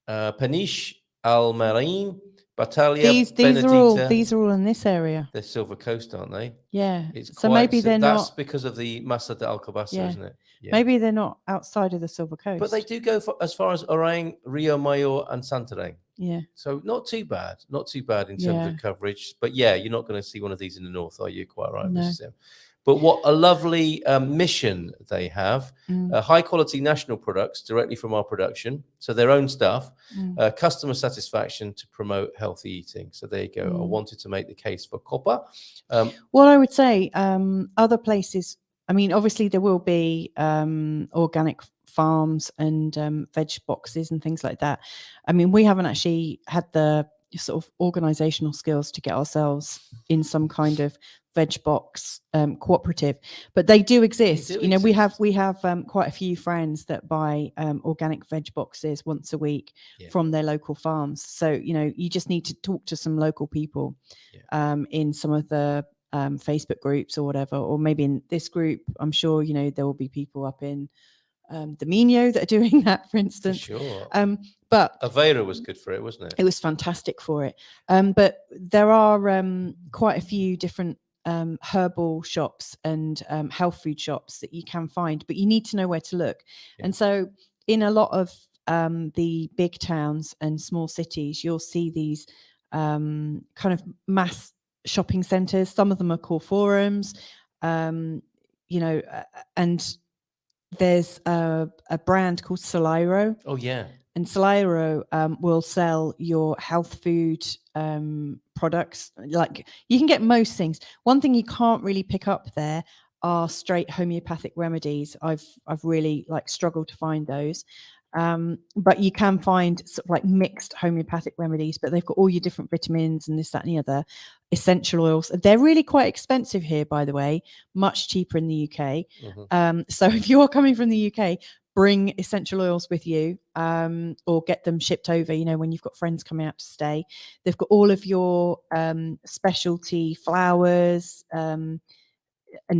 Peniche, Almarin, Batalha, these are all in this area. They're Silver Coast, aren't they? Yeah. So maybe they're not. That's because of the Massa de Alcobaça, isn't it? Yeah. Maybe they're not outside of the Silver Coast. But they do go as far as Orang, Rio Mayor, and Santarém. Yeah. So not too bad in terms of coverage. But yeah, you're not going to see one of these in the north, are you? Quite right, no. Mrs. M. But what a lovely mission they have. High quality national products directly from our production. So their own stuff, customer satisfaction to promote healthy eating. So there you go. I wanted to make the case for Copper. Well, I would say other places, I mean, obviously there will be organic farms and veg boxes and things like that. I mean, we haven't actually had the sort of organizational skills to get ourselves in some kind of veg box cooperative, but they do exist. We have quite a few friends that buy organic veg boxes once a week from their local farms. So you just need to talk to some local people in some of the Facebook groups or whatever, or maybe in this group. I'm sure there will be people up in the Minho that are doing that, for instance. For sure. But Aveira was good for it, wasn't it? It was fantastic for it. But there are quite a few different herbal shops and health food shops that you can find, but you need to know where to look. And so in a lot of the big towns and small cities, you'll see these kind of mass shopping centers. Some of them are called forums, and there's a brand called Saliro. Oh yeah. And Saliro will sell your health food products. Like, you can get most things. One thing you can't really pick up there are straight homeopathic remedies. I've really struggled to find those. But you can find sort of like mixed homeopathic remedies, but they've got all your different vitamins and this, that, and the other, essential oils. They're really quite expensive here, by the way, much cheaper in the UK. So if you're coming from the UK, bring essential oils with you, or get them shipped over, when you've got friends coming out to stay. They've got all of your specialty flowers and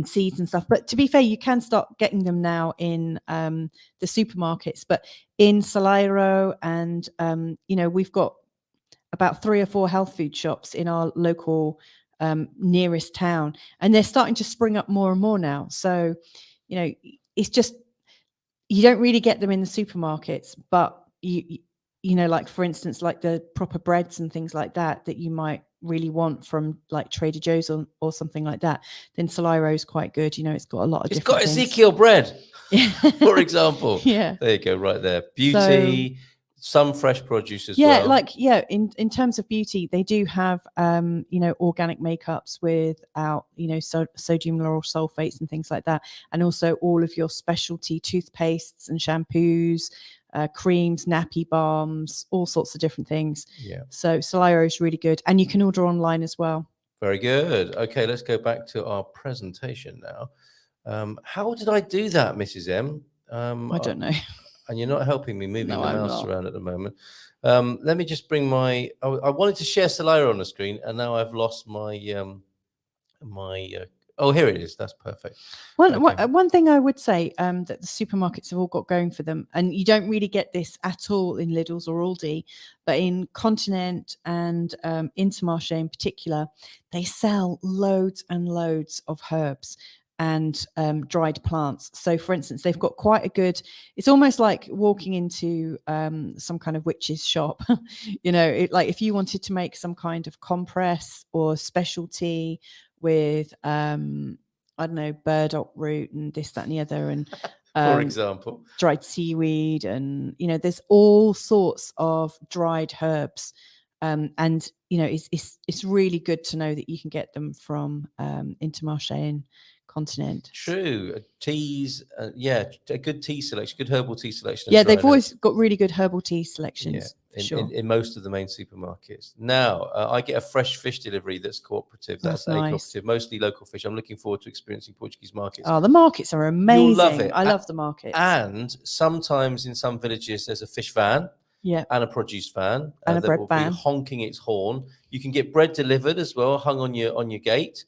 seeds and stuff. But to be fair, you can start getting them now in the supermarkets. But in Saliro and, we've got about 3 or 4 health food shops in our local nearest town. And they're starting to spring up more and more now. So, it's just... You don't really get them in the supermarkets, but you like, for instance, like the proper breads and things like that you might really want from like Trader Joe's or something like that, then Soliro is quite good. You know, it's got a lot of It's different got things. Ezekiel bread, for example. Yeah. There you go, right there. Beauty, some fresh produce as well. In terms of beauty, they do have organic makeups without sodium lauryl sulfates and things like that, and also all of your specialty toothpastes and shampoos, creams, nappy balms, all sorts of different things. Yeah. So Soliro is really good, and you can order online as well. Very good. Okay, let's go back to our presentation now. How did I do that, Mrs. M? I don't know. And you're not helping me moving the mouse not. around at the moment. Let me just bring my. I wanted to share Soliro on the screen, and now I've lost my oh, here it is. That's perfect. One thing I would say that the supermarkets have all got going for them, and you don't really get this at all in Lidl's or Aldi, but in Continent and Intermarché in particular, they sell loads and loads of herbs and dried plants. So for instance, they've got quite a good, it's almost like walking into some kind of witch's shop. Like if you wanted to make some kind of compress or specialty with I don't know, burdock root and this, that and the other, and for example, dried seaweed, and there's all sorts of dried herbs, and it's really good to know that you can get them from Intermarché and Continent. True. Teas, a good tea selection, good herbal tea selection. Yeah, they've always got really good herbal tea selections. Yeah, in most of the main supermarkets. Now, I get a fresh fish delivery that's cooperative. That's nice. cooperative, mostly local fish. I'm looking forward to experiencing Portuguese markets. Oh, the markets are amazing. You'll love it. I love the markets. And sometimes in some villages, there's a fish van. Yeah, and a produce van and a bread van be honking its horn. You can get bread delivered as well, hung on your gate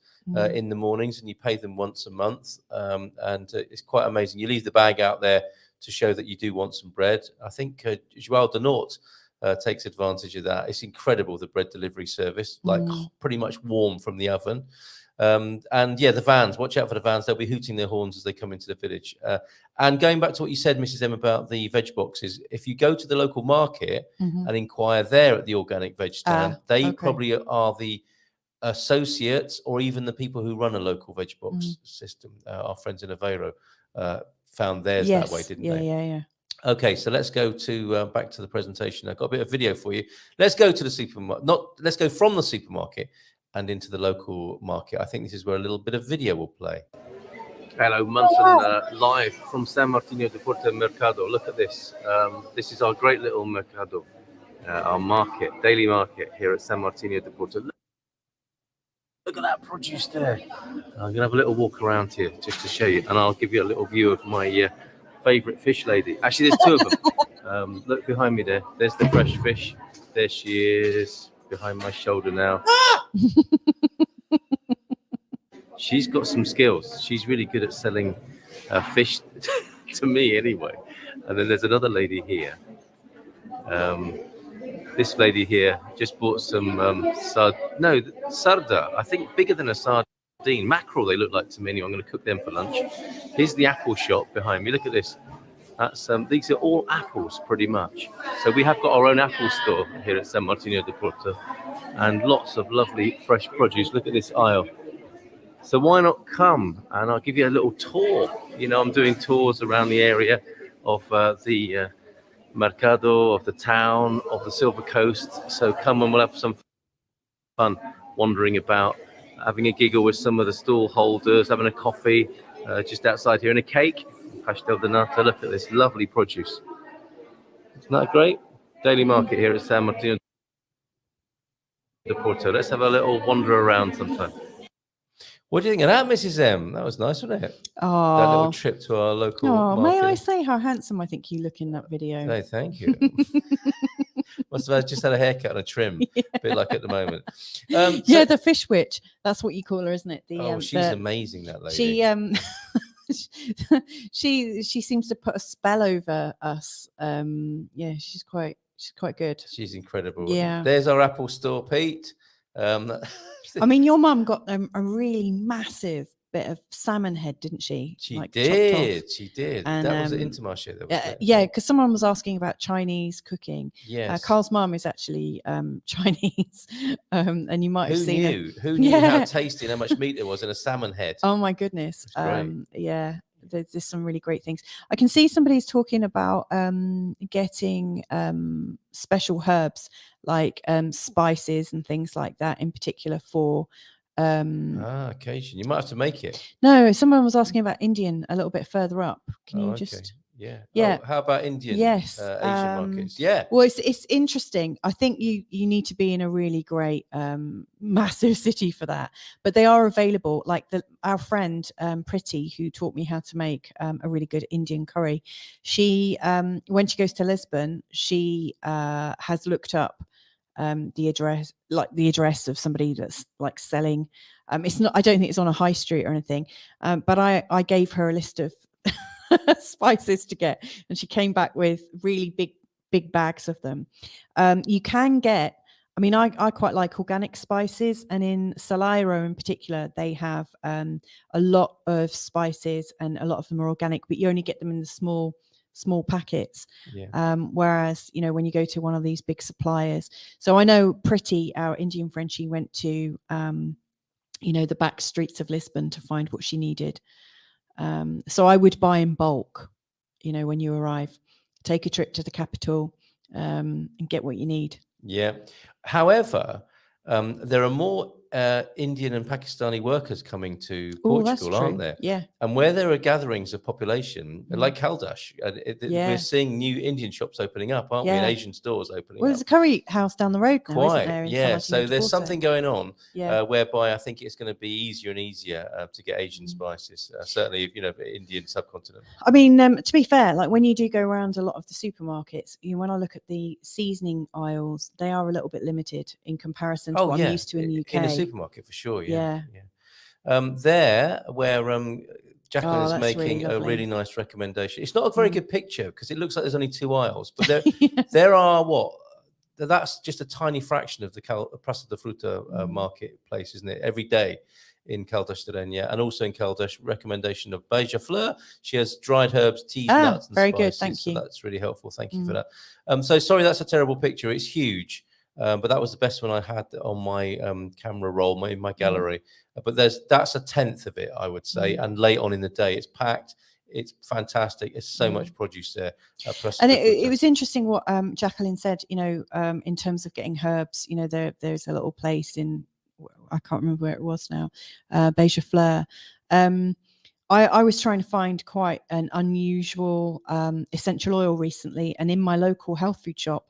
in the mornings, and you pay them once a month. And it's quite amazing. You leave the bag out there to show that you do want some bread. I think João de Norte takes advantage of that. It's incredible, the bread delivery service, like pretty much warm from the oven. And yeah, the vans, watch out for the vans. They'll be hooting their horns as they come into the village. And going back to what you said, Mrs. M, about the veg boxes, if you go to the local market and inquire there at the organic veg stand, they probably are the associates or even the people who run a local veg box system. Our friends in Aveiro found theirs that way, didn't they? Yeah. Okay, so let's go to back to the presentation. I've got a bit of video for you. Let's go to the supermarket. Let's go from the supermarket and into the local market. I think this is where a little bit of video will play. Hello, Munson, live from San Martino de Porto Mercado. Look at this. This is our great little mercado, our market, daily market here at San Martino de Porto. Look at that produce there. I'm going to have a little walk around here just to show you, and I'll give you a little view of my favourite fish lady. Actually, there's two of them. Look behind me there. There's the fresh fish. There she is, behind my shoulder now. She's got some skills. She's really good at selling fish to me anyway. And then there's another lady here. This lady here just bought some sarda, I think bigger than a sardine. Mackerel they look like to me anyway. I'm going to cook them for lunch. Here's the apple shop behind me. Look at this. That's these are all apples pretty much. So we have got our own apple store here at San Martino de Porto, and lots of lovely fresh produce. Look at this aisle. So why not come and I'll give you a little tour. I'm doing tours around the area of the Mercado, of the town, of the Silver Coast. So come and we'll have some fun wandering about, having a giggle with some of the stall holders, having a coffee just outside here, and a cake. Pastel de nata. Look at this lovely produce. Isn't that great? Daily market here at San Martino de Porto. Let's have a little wander around sometime. What do you think of that, Mrs. M? That was nice, wasn't it? Oh, that little trip to our local market. May I say how handsome I think you look in that video? Hey, thank you. Must have just had a haircut and a trim, a bit like at the moment. The fish witch. That's what you call her, isn't it? She's amazing, that lady. She seems to put a spell over us. She's quite good. She's incredible. Yeah. There's our Apple store, Pete. I mean, your mum got a really massive bit of salmon head, didn't she? She like chopped off. She did. And, that was the Intermarché, though, wasn't it? Yeah, because someone was asking about Chinese cooking. Yes. Carl's mum is actually Chinese, and you might have seen it. Who knew how tasty and how much meat there was in a salmon head? Oh my goodness! Great. Yeah, there's some really great things. I can see somebody's talking about getting special herbs like spices and things like that, in particular for occasion. You might have to make it. No, someone was asking about Indian a little bit further up. Can you just yeah. How about Indian? Yes. Asian markets? Yeah. Well, it's interesting. I think you need to be in a really great massive city for that. But they are available. Like our friend Pretty, who taught me how to make a really good Indian curry. She when she goes to Lisbon, she has looked up the address of somebody that's like selling. It's not. I don't think it's on a high street or anything. But I gave her a list of spices to get, and she came back with really big bags of them. You can get. I mean, I quite like organic spices, and in Saliro in particular, they have a lot of spices, and a lot of them are organic, but you only get them in the small packets. Whereas, when you go to one of these big suppliers. So I know Pretty, our Indian friend, she went to, the back streets of Lisbon to find what she needed. So I would buy in bulk, when you arrive, take a trip to the capital and get what you need. Yeah. However, there are more Indian and Pakistani workers coming to Portugal, aren't there? Yeah. And where there are gatherings of population, like Caldas, we're seeing new Indian shops opening up, aren't we? And Asian stores opening up. There's a curry house down the road now, isn't there? Yeah. So there's something going on whereby I think it's going to be easier and easier to get Asian spices, certainly, Indian subcontinent. I mean, to be fair, like when you do go around a lot of the supermarkets, when I look at the seasoning aisles, they are a little bit limited in comparison to what I'm used to in the UK. In the supermarket, for sure. Yeah. There, where Jacqueline is making a really nice recommendation. It's not a very good picture because it looks like there's only 2 aisles, but there, there are that's just a tiny fraction of the Praça da Fruta marketplace, isn't it? Every day in Caldas de Rainha, and also in Caldas, recommendation of beija-fleur. She has dried herbs, teas, nuts, and very spices. good. Thank you. So that's really helpful. Thank you for that. So sorry, that's a terrible picture. It's huge. But that was the best one I had on my camera roll, in my gallery. But that's a tenth of it, I would say. And late on in the day, it's packed. It's fantastic. There's so much produce there. And it was interesting what Jacqueline said, in terms of getting herbs. There's a little place in, I can't remember where it was now, beija-fleur. I was trying to find quite an unusual essential oil recently. And in my local health food shop,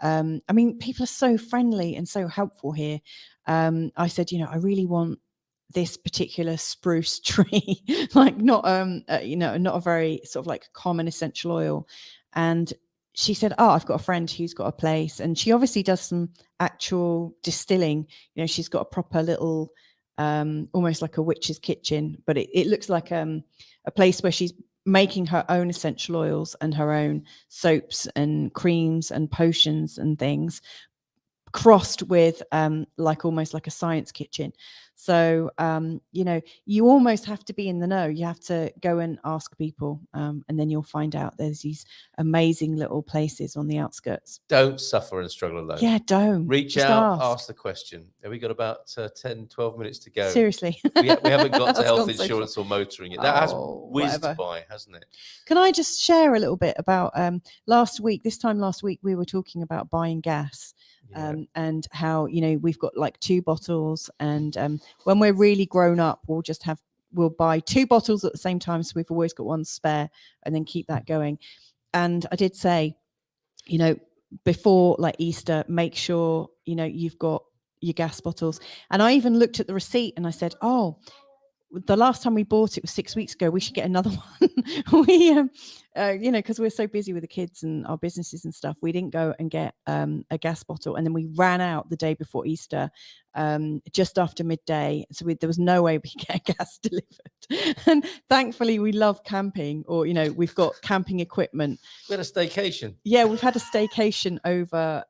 I mean, people are so friendly and so helpful here. I said, I really want this particular spruce tree, like not a very sort of like common essential oil. And she said, I've got a friend who's got a place, and she obviously does some actual distilling. She's got a proper little, almost like a witch's kitchen, but it looks like a place where she's making her own essential oils and her own soaps and creams and potions and things, crossed with almost like a science kitchen. So you almost have to be in the know. You have to go and ask people, and then you'll find out there's these amazing little places on the outskirts. Don't suffer and struggle alone. Yeah, don't. Reach out, ask the question. We got about 10, 12 minutes to go. Seriously. we haven't got to health insurance or motoring yet. That has whizzed by, hasn't it? Can I just share a little bit about last week, we were talking about buying gas. And how we've got like 2 bottles, and when we're really grown up, we'll buy 2 bottles at the same time, so we've always got one spare, and then keep that going. And I did say, before like Easter, make sure you've got your gas bottles. And I even looked at the receipt and I said, the last time we bought it was 6 weeks ago. We should get another one. because we're so busy with the kids and our businesses and stuff, we didn't go and get a gas bottle, and then we ran out the day before Easter, just after midday. So there was no way we could get gas delivered. And thankfully, we love camping, or we've got camping equipment. We had a staycation. Yeah, we've had a staycation over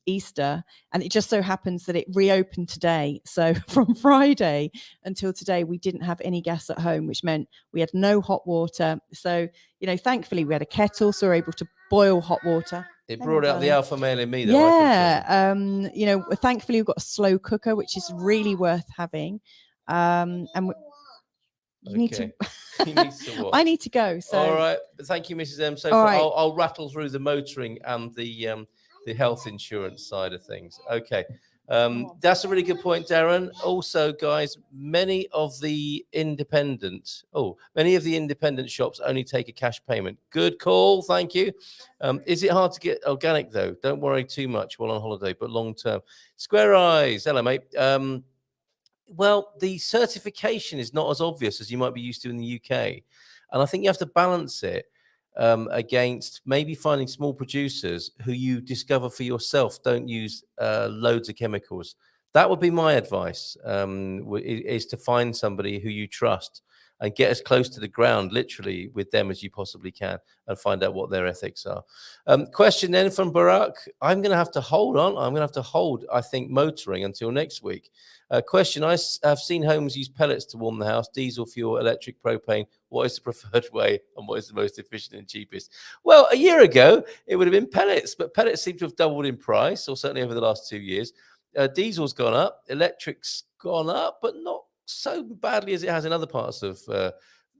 Easter, and it just so happens that it reopened today. So from Friday until today, we didn't have any gas at home, which meant we had no hot water. So thankfully, we had a kettle, so we're able to boil hot water. It brought out the alpha male in me, though. Yeah, thankfully we've got a slow cooker, which is really worth having. And you need to. He needs to watch. I need to go. So all right, thank you, Mrs. M. So I'll rattle through the motoring and the health insurance side of things. Okay. That's a really good point, Darren. Also, guys, many of the independent shops only take a cash payment. Good call, thank you. Is it hard to get organic though? Don't worry too much while on holiday, but long term. Square Eyes, hello mate. Well, the certification is not as obvious as you might be used to in the UK, and I think you have to balance it against maybe finding small producers who you discover for yourself don't use loads of chemicals. That would be my advice, is to find somebody who you trust and get as close to the ground, literally, with them as you possibly can and find out what their ethics are. Question then from Barack. I'm going to have to hold on. I'm going to have to hold, I think, motoring until next week. Question. I have seen homes use pellets to warm the house, diesel fuel, electric, propane. What is the preferred way and what is the most efficient and cheapest? Well, a year ago, it would have been pellets, but pellets seem to have doubled in price, or certainly over the last 2 years. Diesel's gone up, electric's gone up, but not so badly as it has in other parts of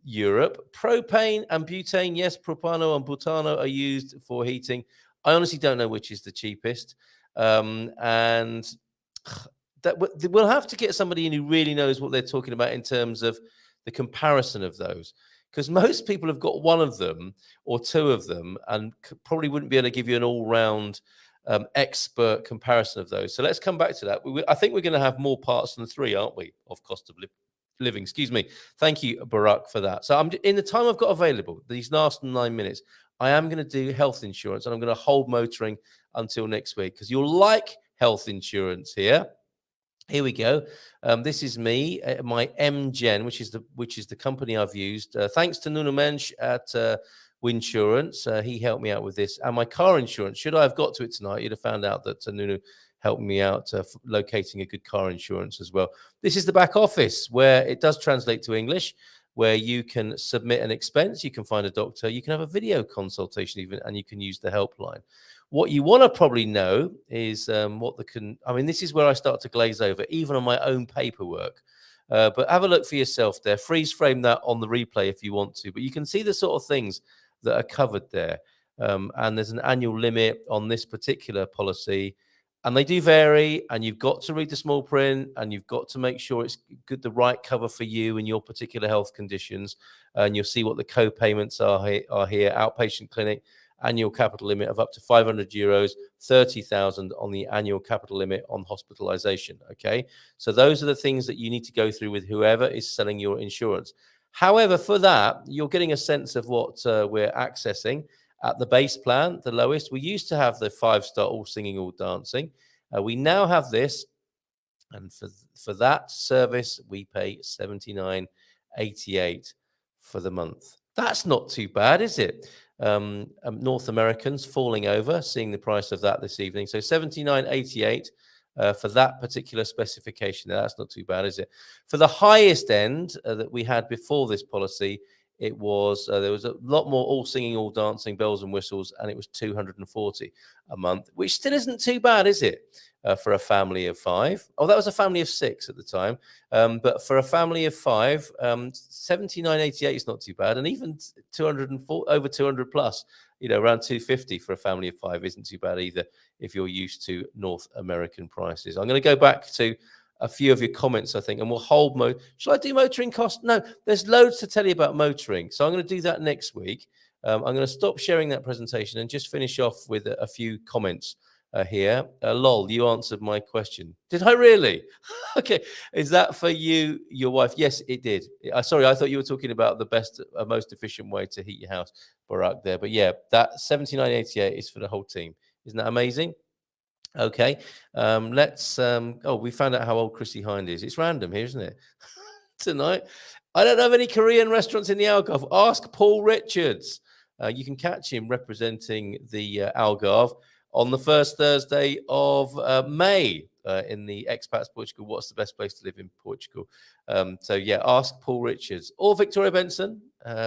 Europe. Propane and butane, yes, propano and butano are used for heating. I honestly don't know which is the cheapest. And that we'll have to get somebody in who really knows what they're talking about in terms of the comparison of those, because most people have got one of them or two of them and probably wouldn't be able to give you an all-round expert comparison of those. So let's come back to that. I think we're going to have more parts than three, aren't we, of cost of living? Excuse me. Thank you, Barack, for that. So in the time I've got available, these last 9 minutes, I am going to do health insurance, and I'm going to hold motoring until next week, because you'll like health insurance here. Here we go. This is me, my MGen, which is the company I've used. Thanks to Nuno Mensch at Winsurance. He helped me out with this. And my car insurance, should I have got to it tonight, you'd have found out that Nuno helped me out locating a good car insurance as well. This is the back office, where it does translate to English, where you can submit an expense, you can find a doctor, you can have a video consultation even, and you can use the helpline. What you want to probably know is this is where I start to glaze over, even on my own paperwork. But have a look for yourself there. Freeze frame that on the replay if you want to. But you can see the sort of things that are covered there. And there's an annual limit on this particular policy. And they do vary. And you've got to read the small print. And you've got to make sure it's good, the right cover for you and your particular health conditions. And you'll see what the co-payments are here. Outpatient clinic. Annual capital limit of up to €500, 30,000 on the annual capital limit on hospitalization. Okay, so those are the things that you need to go through with whoever is selling your insurance. However, for that, you're getting a sense of what we're accessing at the base plan, the lowest. We used to have the 5-star all singing, all dancing. We now have this, and for that service, we pay $79.88 for the month. That's not too bad, is it? North Americans falling over, seeing the price of that this evening. So $79.88 for that particular specification. Now, that's not too bad, is it? For the highest end that we had before this policy, it was there was a lot more all singing, all dancing, bells and whistles, and it was $240 a month, which still isn't too bad, is it? For a family of 5. Oh, that was a family of 6 at the time. But for a family of 5, $79.88 is not too bad. And even 204, over 200 plus, around 250 for a family of 5 isn't too bad either if you're used to North American prices. I'm going to go back to a few of your comments, I think, and we'll hold Shall I do motoring costs? No, there's loads to tell you about motoring. So I'm going to do that next week. I'm going to stop sharing that presentation and just finish off with a few comments here. Lol, you answered my question. Did I really? Okay. Is that for you, your wife? Yes, it did. Sorry, I thought you were talking about the best, most efficient way to heat your house, Barack, there. But yeah, that 79.88 is for the whole team. Isn't that amazing? Okay. Let's we found out how old Chrissy Hind is. It's random here, isn't it? Tonight. I don't know of any Korean restaurants in the Algarve. Ask Paul Richards. You can catch him representing the Algarve on the first Thursday of May in the Expats Portugal. What's the best place to live in Portugal? So yeah, ask Paul Richards or Victoria Benson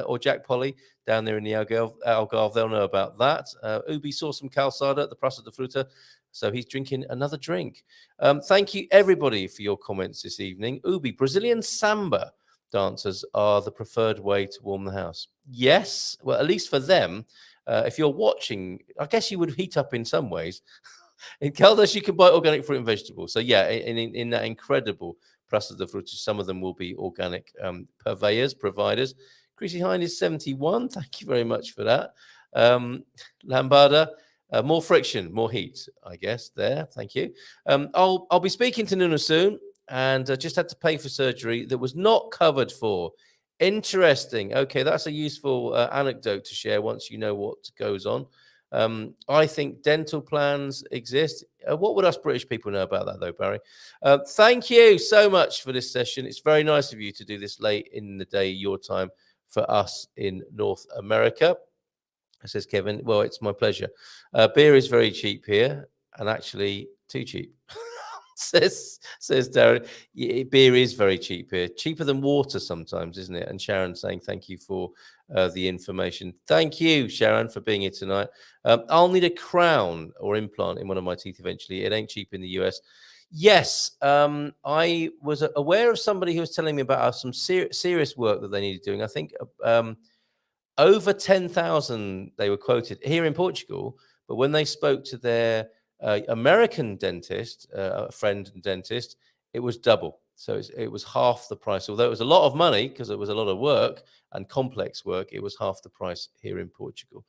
or Jack Polly down there in the Algarve. They'll know about that. Ubi saw some calçada at the Praça da Fruta, so he's drinking another drink. Thank you, everybody, for your comments this evening. Ubi, Brazilian samba dancers are the preferred way to warm the house. Yes, well, at least for them. If you're watching, I guess you would heat up in some ways. In Caldas, you can buy organic fruit and vegetables. So yeah, in that incredible Praça da Fruta, some of them will be organic providers. Chrissy Hind is 71. Thank you very much for that. Lambada, more friction, more heat, I guess, there. Thank you. I'll be speaking to Nuno soon, and just had to pay for surgery that was not covered for. Interesting. Okay, that's a useful anecdote to share once you know what goes on. I think dental plans exist. What would us British people know about that, though, Barry? Thank you so much for this session. It's very nice of you to do this late in the day, your time, for us in North America. Says Kevin. Well, it's my pleasure. Beer is very cheap here, and actually too cheap. says Darren. Yeah, beer is very cheap here, cheaper than water sometimes, isn't it? And Sharon saying thank you for the information. Thank you, Sharon, for being here tonight. I'll need a crown or implant in one of my teeth eventually. It ain't cheap in the US. Yes, I was aware of somebody who was telling me about some serious work that they needed doing. I think over 10,000 they were quoted here in Portugal, but when they spoke to their American dentist, a friend and dentist, it was double. So it was half the price. Although it was a lot of money because it was a lot of work and complex work, it was half the price here in Portugal.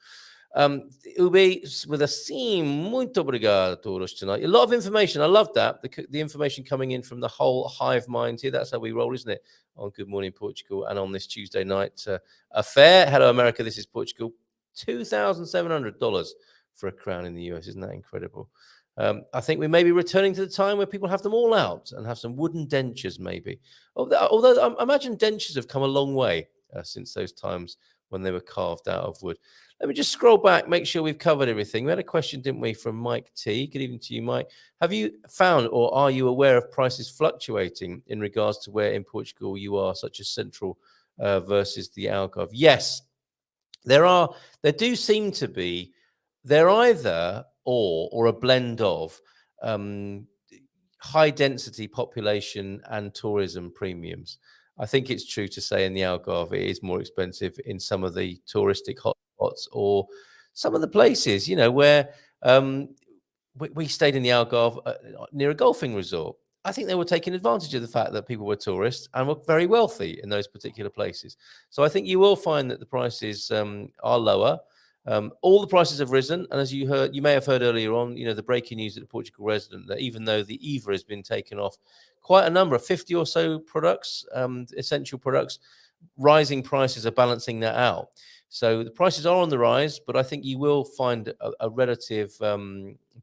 Ubi with a sim, muito obrigado a todos tonight. A lot of information. I love that. The information coming in from the whole hive mind here. That's how we roll, isn't it? On Good Morning Portugal and on this Tuesday night affair. Hello, America. This is Portugal. $2,700 for a crown in the US. Isn't that incredible? I think we may be returning to the time where people have them all out and have some wooden dentures, maybe. Although I imagine dentures have come a long way since those times when they were carved out of wood. Let me just scroll back, make sure we've covered everything. We had a question, didn't we, from Mike T. Good evening to you, Mike. Have you found or are you aware of prices fluctuating in regards to where in Portugal you are, such as central versus the Algarve? Yes, there do seem to be. They're either or a blend of high density population and tourism premiums. I think it's true to say in the Algarve it is more expensive in some of the touristic hotspots or some of the places, where we stayed in the Algarve near a golfing resort. I think they were taking advantage of the fact that people were tourists and were very wealthy in those particular places. So I think you will find that the prices are lower. All the prices have risen, and as you may have heard earlier on, the breaking news at the Portugal Resident that even though the IVA has been taken off quite a number of 50 or so products, essential products, rising prices are balancing that out. So the prices are on the rise, but I think you will find a relative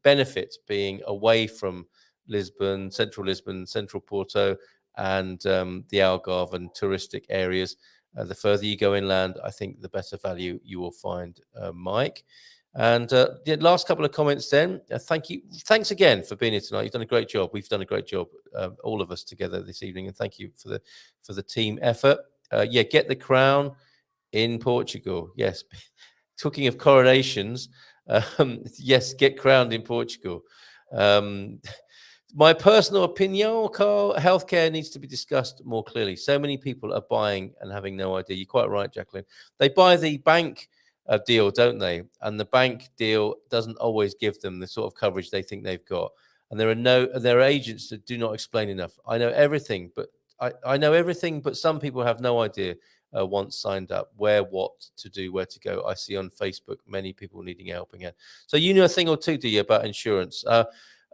benefit being away from Lisbon, central Porto, and the Algarve and touristic areas. The further you go inland, I think the better value you will find, Mike. And the last couple of comments then. Thank you. Thanks again for being here tonight. You've done a great job. We've done a great job, all of us together this evening. And thank you for the team effort. Get the crown in Portugal. Yes. Talking of coronations, yes, get crowned in Portugal. My personal opinion, Carl, healthcare needs to be discussed more clearly. So many people are buying and having no idea. You're quite right, Jacqueline. They buy the bank deal, don't they? And the bank deal doesn't always give them the sort of coverage they think they've got. And there are agents that do not explain enough. I know everything, but some people have no idea once signed up, where, what to do, where to go. I see on Facebook many people needing helping hand. So you know a thing or two, do you, about insurance?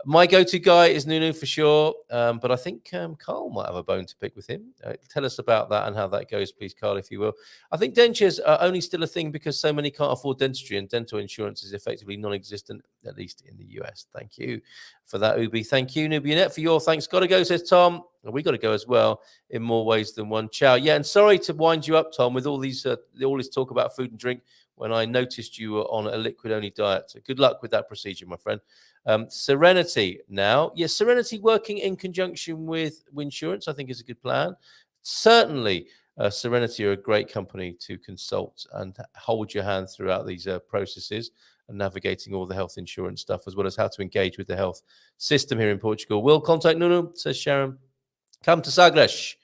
My go-to guy is Nunu for sure, but I think Carl might have a bone to pick with him. Tell us about that and how that goes, please, Carl, if you will. I think dentures are only still a thing because so many can't afford dentistry, and dental insurance is effectively non-existent, at least in the US. Thank you for that, Ubi. Thank you, Nubianet, for your thanks. Got to go, says Tom. We got to go as well in more ways than one. Ciao. Yeah, and sorry to wind you up, Tom, with all this talk about food and drink when I noticed you were on a liquid-only diet. So good luck with that procedure, my friend. Serenity now. Yes, Serenity working in conjunction with insurance, I think, is a good plan. Certainly, Serenity are a great company to consult and hold your hand throughout these processes and navigating all the health insurance stuff, as well as how to engage with the health system here in Portugal. Will contact Nuno, says Sharon. Come to Sagres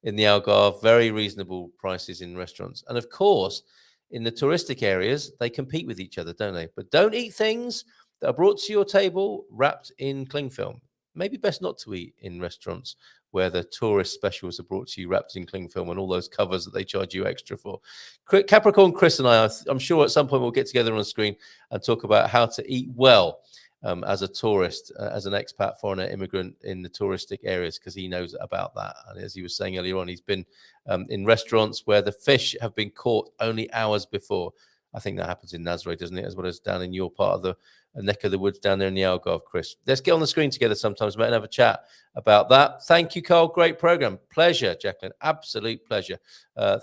in the Algarve. Very reasonable prices in restaurants. And of course, in the touristic areas, they compete with each other, don't they? But don't eat things that are brought to your table wrapped in cling film. Maybe best not to eat in restaurants where the tourist specials are brought to you wrapped in cling film and all those covers that they charge you extra for. Capricorn Chris and I'm sure at some point we'll get together on the screen and talk about how to eat well as a tourist, as an expat, foreigner, immigrant in the touristic areas, because he knows about that. And as he was saying earlier on, he's been in restaurants where the fish have been caught only hours before. I think that happens in Nazaré, doesn't it? As well as down in your part of the neck of the woods down there in the Algarve, Chris. Let's get on the screen together sometimes, mate, and have a chat about that. Thank you, Carl. Great program. Pleasure, Jacqueline. Absolute pleasure.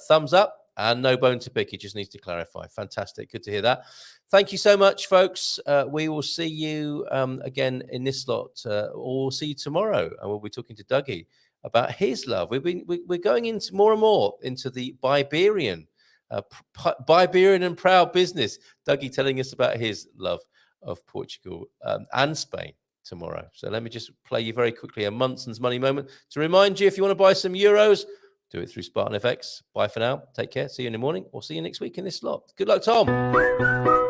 Thumbs up and no bone to pick. He just needs to clarify. Fantastic. Good to hear that. Thank you so much, folks. We will see you again in this slot, or we'll see you tomorrow, and we'll be talking to Dougie about his love. We're going into more and more into the Iberian and proud business. Dougie telling us about his love of Portugal and Spain tomorrow. So let me just play you very quickly a Munson's Money moment to remind you, if you want to buy some euros, do it through Spartan FX. Bye for now. Take care. See you in the morning, or see you next week in this slot. Good luck, Tom.